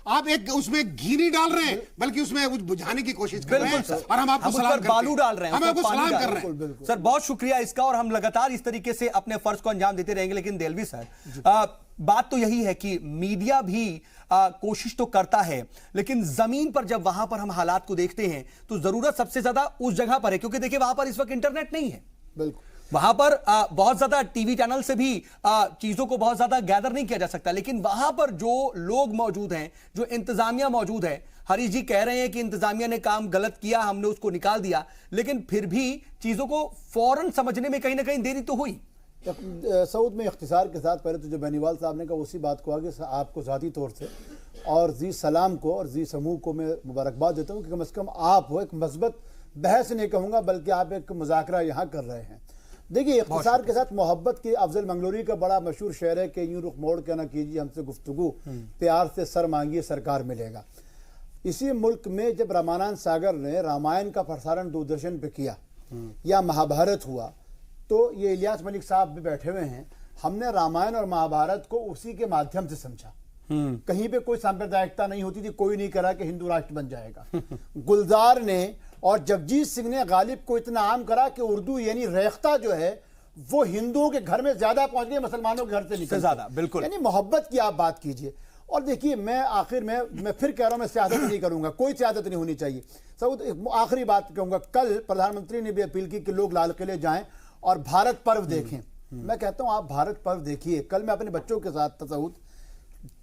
आप उसमें घी नहीं डाल रहे हैं, बल्कि उसमें कुछ बुझाने की कोशिश कर रहे हैं, और हम आपको सलाम बालू डाल रहे हैं, हम आपको सलाम कर रहे हैं। सर, बहुत शुक्रिया इसका, और हम लगातार इस तरीके से अपने फर्ज को अंजाम देते रहेंगे। लेकिन देलवी सर, बात तो यही है कि मीडिया भी कोशिश तो करता है, लेकिन जमीन पर जब वहां पर हम हालात को देखते हैं तो जरूरत सबसे ज्यादा उस जगह पर है, क्योंकि देखिए वहां पर इस वक्त इंटरनेट नहीं है। बिल्कुल, वहां पर बहुत ज्यादा टीवी चैनल से भी चीजों को बहुत ज्यादा गैदर नहीं किया जा सकता, लेकिन वहां पर जो लोग मौजूद हैं, जो इंतजामिया मौजूद है, हरीश जी कह रहे हैं कि इंतजामिया ने काम गलत किया, हमने उसको निकाल दिया, लेकिन फिर भी चीजों को फौरन समझने में कहीं ना कहीं देरी तो हुई। सऊद में इख्तिसार के साथ पहले तो जो बेनीवाल साहब ने कहा उसी बात को आगे आपको ज़ाती तौर से और जी सलाम को और जी समूह को मैं मुबारकबाद देता हूँ कि कम से कम आप वो एक मस्बत बहस नहीं कहूँगा, बल्कि आप एक मुज़ाकरा यहाँ कर रहे हैं। देखिए, इख्तिसार के साथ मोहब्बत की अफजल मंगलोरी का बड़ा मशहूर शेर है कि यूँ रुख मोड़ के ना कीजिए हमसे गुफ्तगू, प्यार से सर मांगिए सरकार मिलेगा। इसी मुल्क में जब रामानंद सागर ने रामायण का प्रसारण दूरदर्शन पे किया या महाभारत हुआ, तो ये इलियास मलिक साहब भी बैठे हुए हैं, हमने रामायण और महाभारत को उसी के माध्यम से समझा। कहीं पे कोई सांप्रदायिकता नहीं होती थी, कोई नहीं करा कि हिंदू राष्ट्र बन जाएगा। गुलजार ने और जगजीत सिंह ने गालिब को इतना आम करा कि उर्दू यानी रेख्ता जो है वो हिंदुओं के घर में ज्यादा पहुंच गई, मुसलमानों के घर से निकल ज्यादा। बिल्कुल, यानी मोहब्बत की आप बात कीजिए। और देखिए, मैं आखिर में मैं फिर कह रहा हूं, मैं सियासत नहीं करूंगा, कोई सियासत नहीं होनी चाहिए। सब आखिरी बात कहूंगा, कल प्रधानमंत्री ने भी अपील की कि लोग लाल किले जाएं और भारत पर्व देखें। मैं कहता हूं आप भारत पर्व देखिए। कल मैं अपने बच्चों के साथ तसऊद,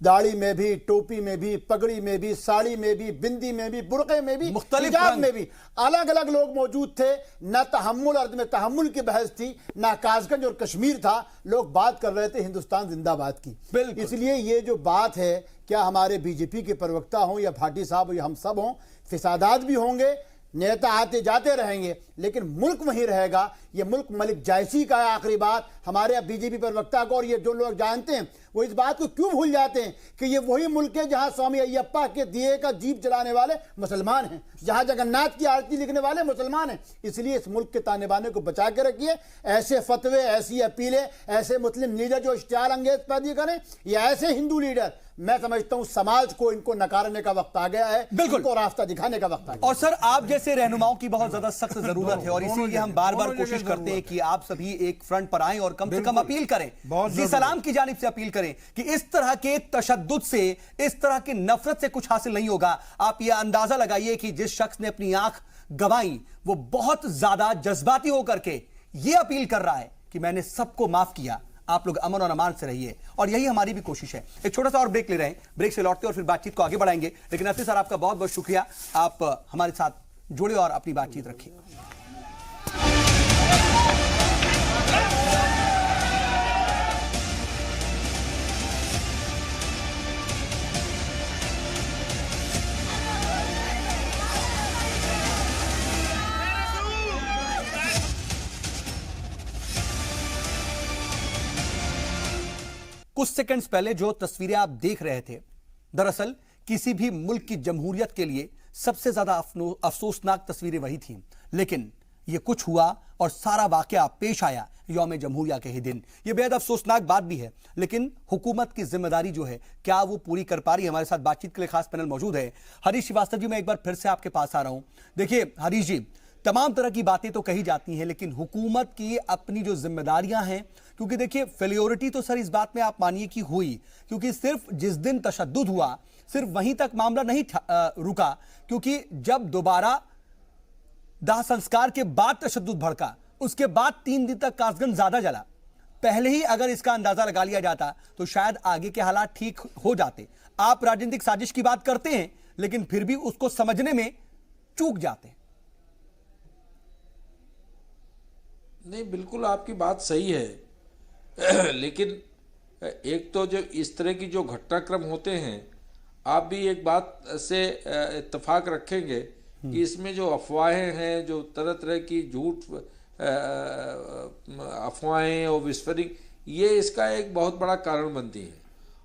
दाढ़ी में भी, टोपी में भी, पगड़ी में भी, साड़ी में भी, बिंदी में भी, बुरके में भी, हिजाब में भी अलग अलग लोग मौजूद थे। न तहम्मुल अर्द में तहम्मुल की बहस थी, न कासगंज और कश्मीर था, लोग बात कर रहे थे हिंदुस्तान जिंदाबाद की। इसलिए ये जो बात है, क्या हमारे बीजेपी के प्रवक्ता हों या भाटी साहब या हम सब हों, फिसादात भी होंगे, नेता आते जाते रहेंगे, लेकिन मुल्क वहीं रहेगा। ये मुल्क मलिक जायसी का है। आखिरी बात हमारे बीजेपी प्रवक्ता को, और ये जो लोग जानते हैं वो इस बात को क्यों भूल जाते हैं कि ये वही मुल्क है जहां स्वामी अय्यप्पा के दिए का जीप चलाने वाले मुसलमान हैं, जहां जगन्नाथ की आरती लिखने वाले मुसलमान हैं। इसलिए इस मुल्क के ताने बाने को बचा के रखिए। ऐसे फतवे, ऐसी अपीलें, ऐसे मुस्लिम लीडर जो इश्तिहार अंगेज पैदी करें, या ऐसे हिंदू लीडर, मैं समझता हूं समाज को इनको नकारने का वक्त आ गया है, बिल्कुल, इनको रास्ता दिखाने का वक्त आ गया। और सर, आप जैसे रहनुमाओं की बहुत ज्यादा सख्त जरूरत है, और इसीलिए हम बार बार कोशिश करते हैं कि आप सभी एक फ्रंट पर आएं और कम से कम अपील करें, जी सलाम की जानिब से अपील करें कि इस तरह के तशद्दुद से, इस तरह की नफरत से कुछ हासिल नहीं होगा। आप यह अंदाजा लगाइए कि जिस शख्स ने अपनी आंख गंवाई वो बहुत ज्यादा जज्बाती होकर के यह अपील कर रहा है कि मैंने सबको माफ किया, आप लोग अमन और अमान से रहिए, और यही हमारी भी कोशिश है। एक छोटा सा और ब्रेक ले रहे हैं, ब्रेक से लौटते और फिर बातचीत को आगे बढ़ाएंगे। लेकिन अफी सर, आपका बहुत बहुत शुक्रिया, आप हमारे साथ जुड़े और अपनी बातचीत रखिए। कुछ सेकंड्स पहले जो तस्वीरें आप देख रहे थे, दरअसल किसी भी मुल्क की जमहूरियत के लिए सबसे ज्यादा अफसोसनाक तस्वीरें वही थीं। लेकिन यह कुछ हुआ और सारा वाकया पेश आया यौम जमहूरिया के ही दिन। यह बेहद अफसोसनाक बात भी है, लेकिन हुकूमत की जिम्मेदारी जो है, क्या वो पूरी कर पा रही है? हमारे साथ बातचीत के लिए खास पैनल मौजूद है। हरीश श्रीवास्तव जी, मैं एक बार फिर से आपके पास आ रहा हूं। देखिए हरीश जी, तमाम तरह की बातें तो कही जाती हैं, लेकिन हुकूमत की अपनी जो जिम्मेदारियां हैं, क्योंकि देखिए फेलियोरिटी तो सर इस बात में आप मानिए कि हुई, क्योंकि सिर्फ जिस दिन तशद्दुद हुआ सिर्फ वहीं तक मामला नहीं रुका, क्योंकि जब दोबारा दाह संस्कार के बाद तशद्दुद भड़का, उसके बाद 3 दिन तक कासगंज ज्यादा जला। पहले ही अगर इसका अंदाजा लगा लिया जाता तो शायद आगे के हालात ठीक हो जाते। आप राजनीतिक साजिश की बात करते हैं, लेकिन फिर भी उसको समझने में चूक जाते हैं। नहीं, बिल्कुल आपकी बात सही है। लेकिन एक तो जो इस तरह की जो घटनाक्रम होते हैं, आप भी एक बात से इत्तेफाक रखेंगे कि इसमें जो अफवाहें हैं, जो तरह तरह की झूठ अफवाहें और विस्फरिंग, ये इसका एक बहुत बड़ा कारण बनती है।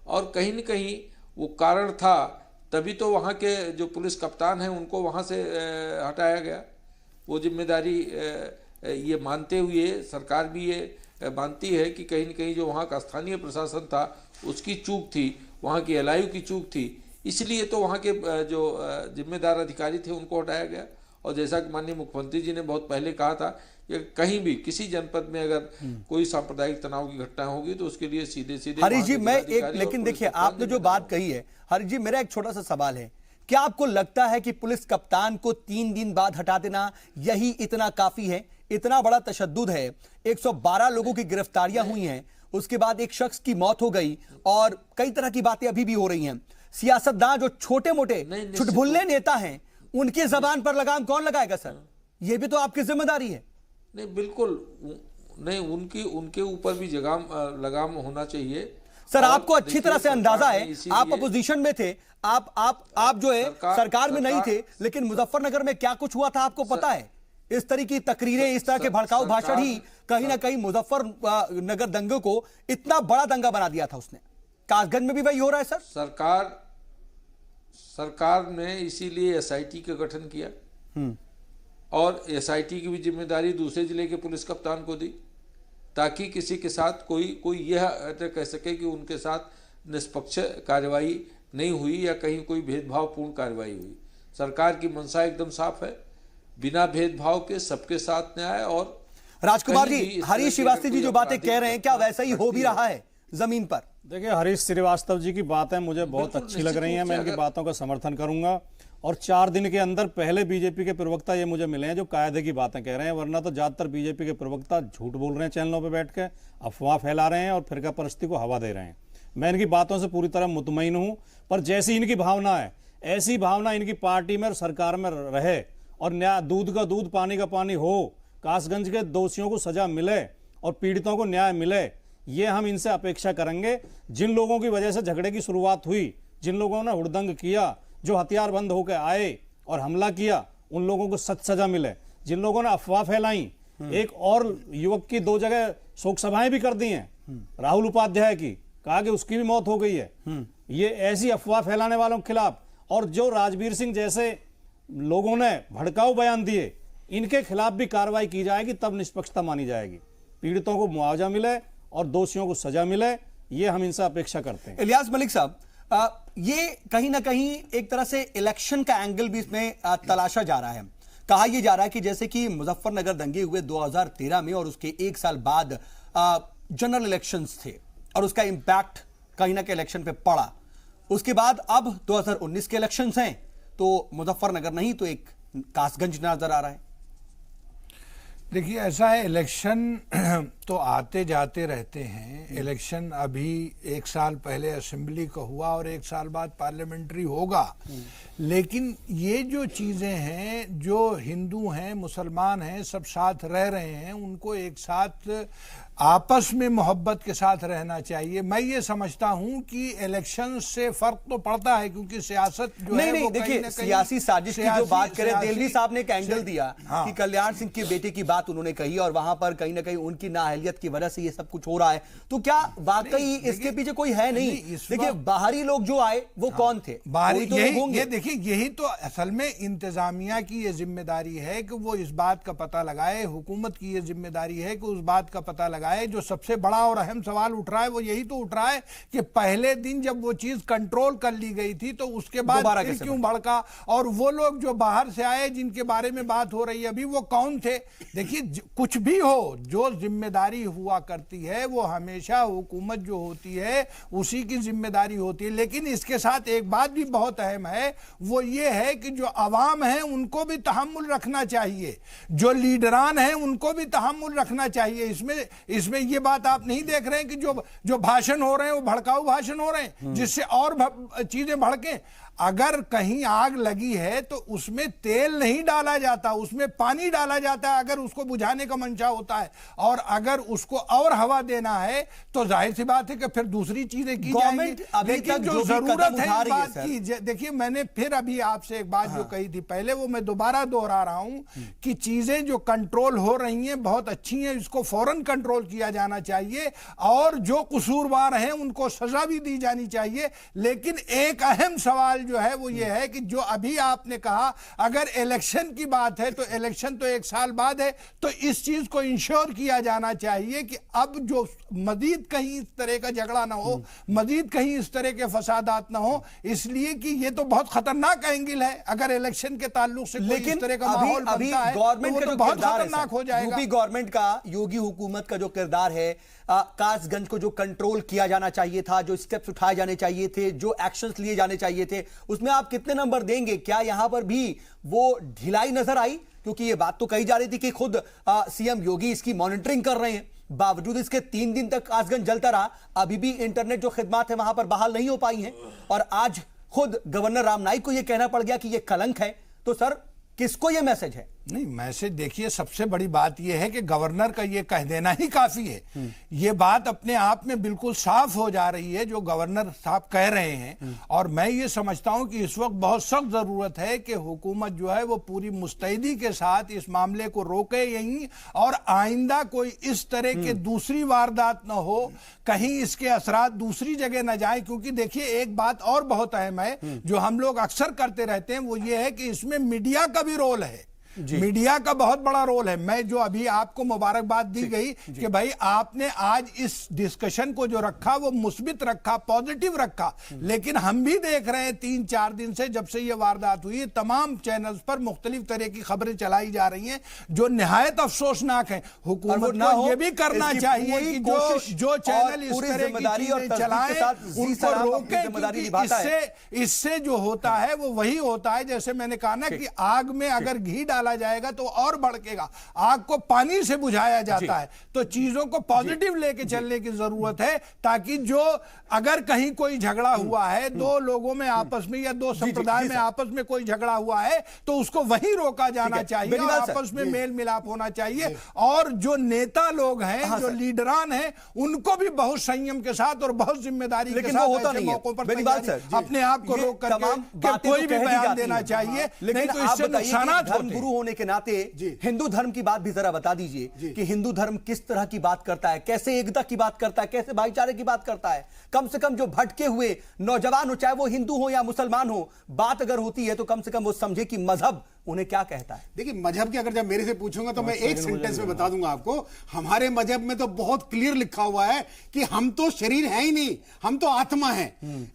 और कहीं न कहीं वो कारण था, तभी तो वहाँ के जो पुलिस कप्तान हैं उनको वहाँ से हटाया गया। वो जिम्मेदारी ये मानते हुए सरकार भी ये मानती है कि कहीं न कहीं जो वहाँ का स्थानीय प्रशासन था उसकी चूक थी, वहाँ की एलआईयू की चूक थी, इसलिए तो वहाँ के जो जिम्मेदार अधिकारी थे उनको हटाया गया। और जैसा कि माननीय मुख्यमंत्री जी ने बहुत पहले कहा था कि कहीं भी किसी जनपद में अगर कोई सांप्रदायिक तनाव की घटना होगी तो उसके लिए सीधे सीधे हरीश जी, मैं एक, लेकिन देखिए आपने जो बात कही है हरीश जी, मेरा एक छोटा सा सवाल है, क्या आपको लगता है कि पुलिस कप्तान को 3 दिन बाद हटा देना यही इतना काफी है? इतना बड़ा तशद्दुद है, 112 लोगों की गिरफ्तारियां हुई हैं, उसके बाद एक शख्स की मौत हो गई, और कई तरह की बातें अभी भी हो रही हैं। सियासतदान जो छोटे मोटे चुटभुल्ले नेता हैं, उनकी जबान पर लगाम कौन लगाएगा सर? यह भी तो आपकी जिम्मेदारी है। नहीं, बिल्कुल नहीं, उनके ऊपर भी लगाम होना चाहिए। सर आपको अच्छी तरह से अंदाजा है, आप अपोजिशन में थे, आप जो है सरकार में नहीं थे, लेकिन मुजफ्फरनगर में क्या कुछ हुआ था आपको पता है। इस तरह की तकरीरें, इस तरह के भड़काऊ भाषण ही कहीं ना कहीं मुजफ्फरनगर दंगे को इतना बड़ा दंगा बना दिया था उसने। कासगंज में भी वही हो रहा है सर। सरकार ने इसीलिए एसआईटी का गठन किया, और एसआईटी की भी जिम्मेदारी दूसरे जिले के पुलिस कप्तान को दी, ताकि किसी के साथ कोई यह कह सके कि उनके साथ निष्पक्ष कार्रवाई नहीं हुई या कहीं कोई भेदभावपूर्ण कार्रवाई हुई। सरकार की मंशा एकदम साफ है, बिना भेदभाव के सबके साथ न्याय। और राजकुमार जी, हरीश श्रीवास्तव जी जो बातें कह रहे हैं, क्या वैसा ही हो भी रहा है जमीन पर? देखिए हरीश श्रीवास्तव जी की बातें मुझे बहुत अच्छी लग रही हैं, मैं इनकी बातों का समर्थन करूंगा। और 4 दिन के अंदर पहले बीजेपी के प्रवक्ता ये मुझे मिले हैं जो कायदे की बातें कह रहे हैं, वरना तो ज्यादातर बीजेपी के प्रवक्ता झूठ बोल रहे हैं, चैनलों पे बैठ के अफवाह फैला रहे हैं और फिरका परस्ती को हवा दे रहे हैं। मैं इनकी बातों से पूरी तरह मुतमईन हूं, पर जैसी इनकी भावना है, ऐसी भावना इनकी पार्टी में और सरकार में रहे, और न्याय, दूध का दूध पानी का पानी हो, कासगंज के दोषियों को सजा मिले और पीड़ितों को न्याय मिले, ये हम इनसे अपेक्षा करेंगे। जिन लोगों की वजह से झगड़े की शुरुआत हुई, जिन लोगों ने हुड़दंग किया, जो हथियारबंद होकर आए और हमला किया, उन लोगों को सख्त सजा मिले। जिन लोगों ने अफवाह फैलाई, एक और युवक की 2 जगह शोक सभाएं भी कर दी हैं, राहुल उपाध्याय की, कहा कि उसकी भी मौत हो गई है। ये ऐसी अफवाह फैलाने वालों के खिलाफ, और जो राजवीर सिंह जैसे लोगों ने भड़काऊ बयान दिए, इनके खिलाफ भी कार्रवाई की जाएगी, तब निष्पक्षता मानी जाएगी। पीड़ितों को मुआवजा मिले और दोषियों को सजा मिले, ये हम इनसे अपेक्षा करते हैं। इलियास मलिक साहब, ये कहीं ना कहीं एक तरह से इलेक्शन का एंगल भी इसमें तलाशा जा रहा है। कहा यह जा रहा है कि जैसे कि मुजफ्फरनगर दंगे हुए 2013 में और उसके 1 साल बाद जनरल इलेक्शंस थे और उसका इंपैक्ट कहीं ना कहीं इलेक्शन पे पड़ा। उसके बाद अब 2019 के इलेक्शंस हैं, तो मुजफ्फरनगर नहीं तो एक कासगंज नजर आ रहा है। देखिए, ऐसा है, इलेक्शन तो आते जाते रहते हैं। इलेक्शन अभी 1 साल पहले असेंबली का हुआ और 1 साल बाद पार्लियामेंट्री होगा। लेकिन ये जो चीज़ें हैं, जो हिंदू हैं, मुसलमान हैं, सब साथ रह रहे हैं, उनको एक साथ आपस में मोहब्बत के साथ रहना चाहिए। मैं ये समझता हूं कि इलेक्शन से फर्क तो पड़ता है, क्योंकि सियासत जो है वो देखिए, सियासी साजिश की जो बात करें, देलवी साहब ने एक एंगल दिया कि कल्याण सिंह के बेटे की बात उन्होंने कही और वहां पर कहीं ना कहीं उनकी नाअहलियत की वजह से ये सब कुछ हो रहा है। तो क्या वाकई इसके पीछे कोई है? नहीं, देखिए, बाहरी लोग जो आए वो कौन थे? बाहरी ये देखिए, यही तो असल में इंतजामिया की ये जिम्मेदारी है कि वो इस बात का पता लगाए, हुकूमत की ये जिम्मेदारी है कि उस बात का पता लगाए। जो सबसे बड़ा और अहम सवाल उठ रहा है वो यही तो उठ रहा है कि पहले दिन जब वो चीज कंट्रोल कर ली गई थी तो उसके बाद फिर क्यों भड़का, और वो लोग जो बाहर से आए जिनके बारे में बात हो रही है अभी, वो कौन थे? देखिए, कुछ भी हो, जो जिम्मेदारी हुआ करती है वो हमेशा हुकूमत जो होती है उसी की जिम्मेदारी होती है। लेकिन इसके साथ एक बात भी बहुत अहम है, वो ये है कि जो अवाम है उनको भी तहम्मुल रखना चाहिए, जो लीडरान हैं उनको भी तहम्मुल रखना चाहिए। इसमें ये बात आप नहीं देख रहे हैं कि जो भाषण हो रहे हैं वो भड़काऊ भाषण हो रहे हैं जिससे और चीजें भड़के। अगर कहीं आग लगी है तो उसमें तेल नहीं डाला जाता, उसमें पानी डाला जाता है अगर उसको बुझाने का मंशा होता है, और अगर उसको और हवा देना है तो जाहिर सी बात है कि फिर दूसरी चीजें की जाएंगी। लेकिन जो जरूरत है इस बात की, देखिए, मैंने फिर अभी आपसे एक बात जो कही थी पहले, वो मैं दोबारा दोहरा रहा हूं कि चीजें जो कंट्रोल हो रही हैं बहुत अच्छी हैं, इसको फौरन कंट्रोल किया जाना चाहिए और जो कसूरवार हैं उनको सजा भी दी जानी चाहिए। लेकिन एक अहम सवाल जो है वो ये है कि जो अभी आपने कहा, अगर इलेक्शन की बात है तो इलेक्शन तो 1 साल बाद है, तो इस चीज को इंश्योर किया जाना चाहिए कि अब जो मजीद कहीं इस तरह का झगड़ा ना हो, मजीद कहीं इस तरह के फसादात ना हो, इसलिए कि ये तो बहुत खतरनाक एंगल है अगर इलेक्शन के ताल्लुक से कोई इस तरह का माहौल बनता है, गवर्नमेंट तो बहुत खतरनाक हो जाएगा। यूपी गवर्नमेंट का, योगी हुकूमत का जो किरदार है, कासगंज को जो कंट्रोल किया जाना चाहिए था, जो स्टेप्स उठाए जाने चाहिए थे, जो एक्शंस लिए जाने चाहिए थे, उसमें आप कितने नंबर देंगे? क्या यहां पर भी वो ढिलाई नजर आई? क्योंकि ये बात तो कही जा रही थी कि खुद सीएम योगी इसकी मॉनिटरिंग कर रहे हैं, बावजूद इसके 3 दिन तक कासगंज जलता रहा, अभी भी इंटरनेट जो खिदमत है वहां पर बहाल नहीं हो पाई हैं, और आज खुद गवर्नर राम नाईक को यह कहना पड़ गया कि यह कलंक है। तो सर, किसको यह मैसेज है? नहीं, मैसेज देखिए, सबसे बड़ी बात यह है कि गवर्नर का यह कह देना ही काफी है। यह बात अपने आप में बिल्कुल साफ हो जा रही है जो गवर्नर साहब कह रहे हैं, और मैं ये समझता हूं कि इस वक्त बहुत सख्त जरूरत है कि हुकूमत जो है वो पूरी मुस्तैदी के साथ इस मामले को रोके यहीं, और आइंदा कोई इस तरह के दूसरी वारदात न हो, कहीं इसके असरात दूसरी जगह न जाए। क्योंकि देखिए, एक बात और बहुत अहम है जो हम लोग अक्सर करते रहते हैं, वो ये है कि इसमें मीडिया का भी रोल है, मीडिया का बहुत बड़ा रोल है। मैं जो अभी आपको मुबारकबाद दी गई कि भाई आपने आज इस डिस्कशन को जो रखा वो मुस्बित रखा, पॉजिटिव रखा, लेकिन हम भी देख रहे हैं 3-4 दिन से जब से ये वारदात हुई तमाम चैनल्स पर मुख्तलिफ तरह की खबरें चलाई जा रही हैं जो निहायत अफसोसनाक है। हुकूमत को ये भी करना चाहिए कि जो चैनल इस तरह की चीजें चलाएं उनको रोकें। इससे जो होता है वो वही होता है, जैसे मैंने कहा ना कि आग में अगर घी डाला डाला जाएगा तो और भड़केगा। आग को पानी से बुझाया जाता है। तो चीजों को पॉजिटिव लेके चलने की जरूरत है, ताकि जो अगर कहीं कोई झगड़ा हुआ है, दो लोगों में आपस में या दो संप्रदाय में आपस में कोई झगड़ा हुआ है, तो उसको वहीं रोका जाना चाहिए और आपस में मेल मिलाप होना चाहिए। और जो नेता लोग हैं, जो लीडरान हैं, उनको भी बहुत संयम के साथ और बहुत जिम्मेदारी के साथ ऐसे मौकों पर अपने आप को रोक करके कोई भी बयान देना चाहिए, नहीं तो इससे नुकसानात होते हैं। धर्मगुरु होने के नाते हिंदू धर्म की बात भी जरा बता दीजिए कि हिंदू धर्म किस तरह की बात करता है, कैसे एकता की बात करता है, कैसे भाईचारे की बात करता है। कम से कम जो भटके हुए नौजवान हो, चाहे वो हिंदू हो या मुसलमान हो, बात अगर होती है तो कम से कम वो समझे कि मजहब उन्हें क्या कहता है। देखिए, मजहब की अगर जब मेरे से पूछूंगा तो मैं एक सेंटेंस में बता दूंगा आपको। हमारे मजहब में तो बहुत क्लियर लिखा हुआ है कि हम तो शरीर है ही नहीं, हम तो आत्मा है।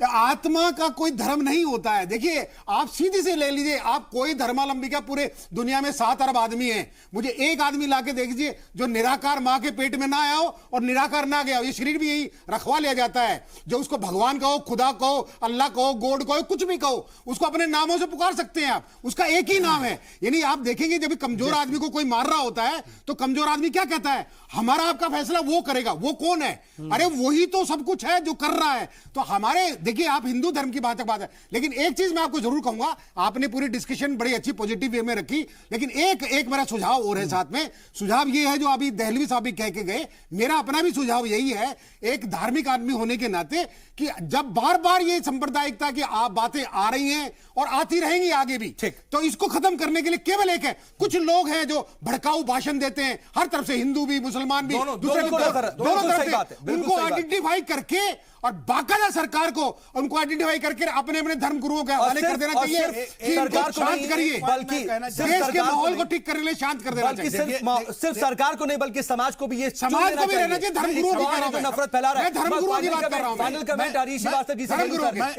आत्मा का कोई धर्म नहीं होता है। देखिए, आप सीधी से ले लीजिए, आप कोई धर्मावलंबी का पूरे दुनिया में 7 अरब आदमी हैं, मुझे एक आदमी लाके देखिए जो निराकार मां के पेट में ना आया हो और निराकार ना गया हो। ये शरीर भी यही रखवा लिया जाता है। जो उसको भगवान कहो, खुदा कहो, अल्लाह कहो, गॉड कहो, कुछ भी कहो, उसको अपने नामों से पुकार सकते हैं आप, उसका एक ही नाम है। यानी आप देखेंगे जब कमजोर आदमी को कोई मार रहा होता है तो कमजोर आदमी क्या कहता है, हमारा आपका फैसला वो करेगा। वो कौन है? अरे वही तो सब कुछ है जो कर रहा है। तो हमारे देखिए, आप हिंदू धर्म की बात है, लेकिन एक चीज मैं आपको जरूर कहूंगा, आपने पूरी डिस्कशन बड़ी अच्छी पॉजिटिव वे में रखी, लेकिन एक मेरा सुझाव और है साथ में। सुझाव ये है जो अभी दहलवी साहब भी कह के गए, मेरा अपना भी सुझाव यही है, एक धार्मिक आदमी होने के नाते, कि जब बार बार ये सांप्रदायिकता की बातें आ रही हैं और आती रहेंगी आगे भी, तो इसको खत्म करने के लिए केवल एक है, कुछ लोग हैं जो भड़काऊ भाषण देते हैं हर तरफ से, हिंदू भी, मुसलमान भी, दूसरे दोनों तरफ से, उनको आइडेंटिफाई करके और बाकायदा सरकार को उनको आइडेंटिफाई करके अपने अपने धर्म गुरुओं के हवाले कर देना चाहिए कि इनको शांत करिए, बल्कि देश के माहौल को ठीक करने के लिए शांत कर देना चाहिए। सिर्फ सरकार को नहीं बल्कि समाज को भी, ये समाज को भी रहना चाहिए। धर्मगुरुओं की बात नफरत फैला रहा है, धर्मगुरुओं की बात कर रहा हूं। फाइनल कमेंट हरीश श्रीवास्तव जी से,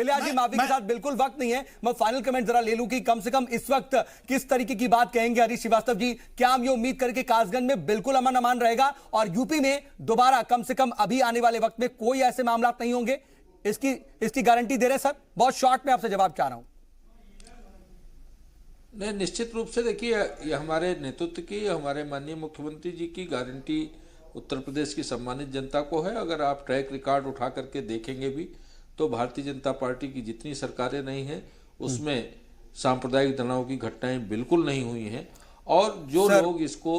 इलियास जी माफी के साथ बिल्कुल वक्त नहीं है, मैं फाइनल कमेंट जरा ले लूं कि कम से कम इस वक्त किस तरीके की बात कहेंगे हरीश श्रीवास्तव जी। क्या हम ये उम्मीद करके कासगंज में बिल्कुल अमन अमान रहेगा और यूपी में दोबारा कम से कम अभी आने वाले वक्त में कोई ऐसे मामला नहीं होंगे, इसकी गारंटी दे रहे सर? बहुत शॉर्ट में आपसे जवाब चाह रहा हूं। नहीं, निश्चित रूप से देखिए, ये हमारे नेतृत्व की, हमारे माननीय मुख्यमंत्री जी की गारंटी उत्तर प्रदेश की सम्मानित जनता को है। अगर आप ट्रैक रिकॉर्ड उठा करके देखेंगे भी तो भारतीय जनता पार्टी की जितनी सरकारें नहीं हैं उसमें सांप्रदायिक तनाव की घटनाएं बिल्कुल नहीं हुई हैं। और जो लोग इसको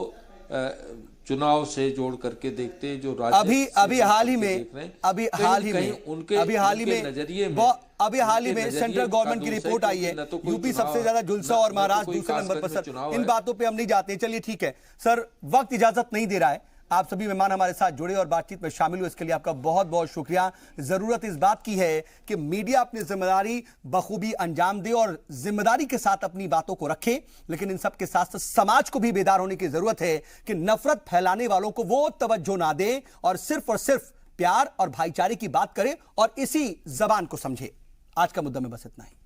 चुनाव से जोड़ करके देखते हैं, जो अभी हाल ही में नजरिए में सेंट्रल गवर्नमेंट की रिपोर्ट आई है, यूपी सबसे ज्यादा जुलसा और महाराष्ट्र दूसरे नंबर पर। सर, इन बातों पे हम नहीं जाते हैं, चलिए ठीक है सर, वक्त इजाजत नहीं दे रहा है। आप सभी मेहमान हमारे साथ जुड़े और बातचीत में शामिल हुए, इसके लिए आपका बहुत बहुत शुक्रिया। जरूरत इस बात की है कि मीडिया अपनी जिम्मेदारी बखूबी अंजाम दे और जिम्मेदारी के साथ अपनी बातों को रखे, लेकिन इन सब के साथ साथ समाज को भी बेदार होने की जरूरत है कि नफरत फैलाने वालों को वो तवज्जो ना दे और सिर्फ प्यार और भाईचारे की बात करे और इसी जबान को समझे। आज का मुद्दा में बस इतना ही।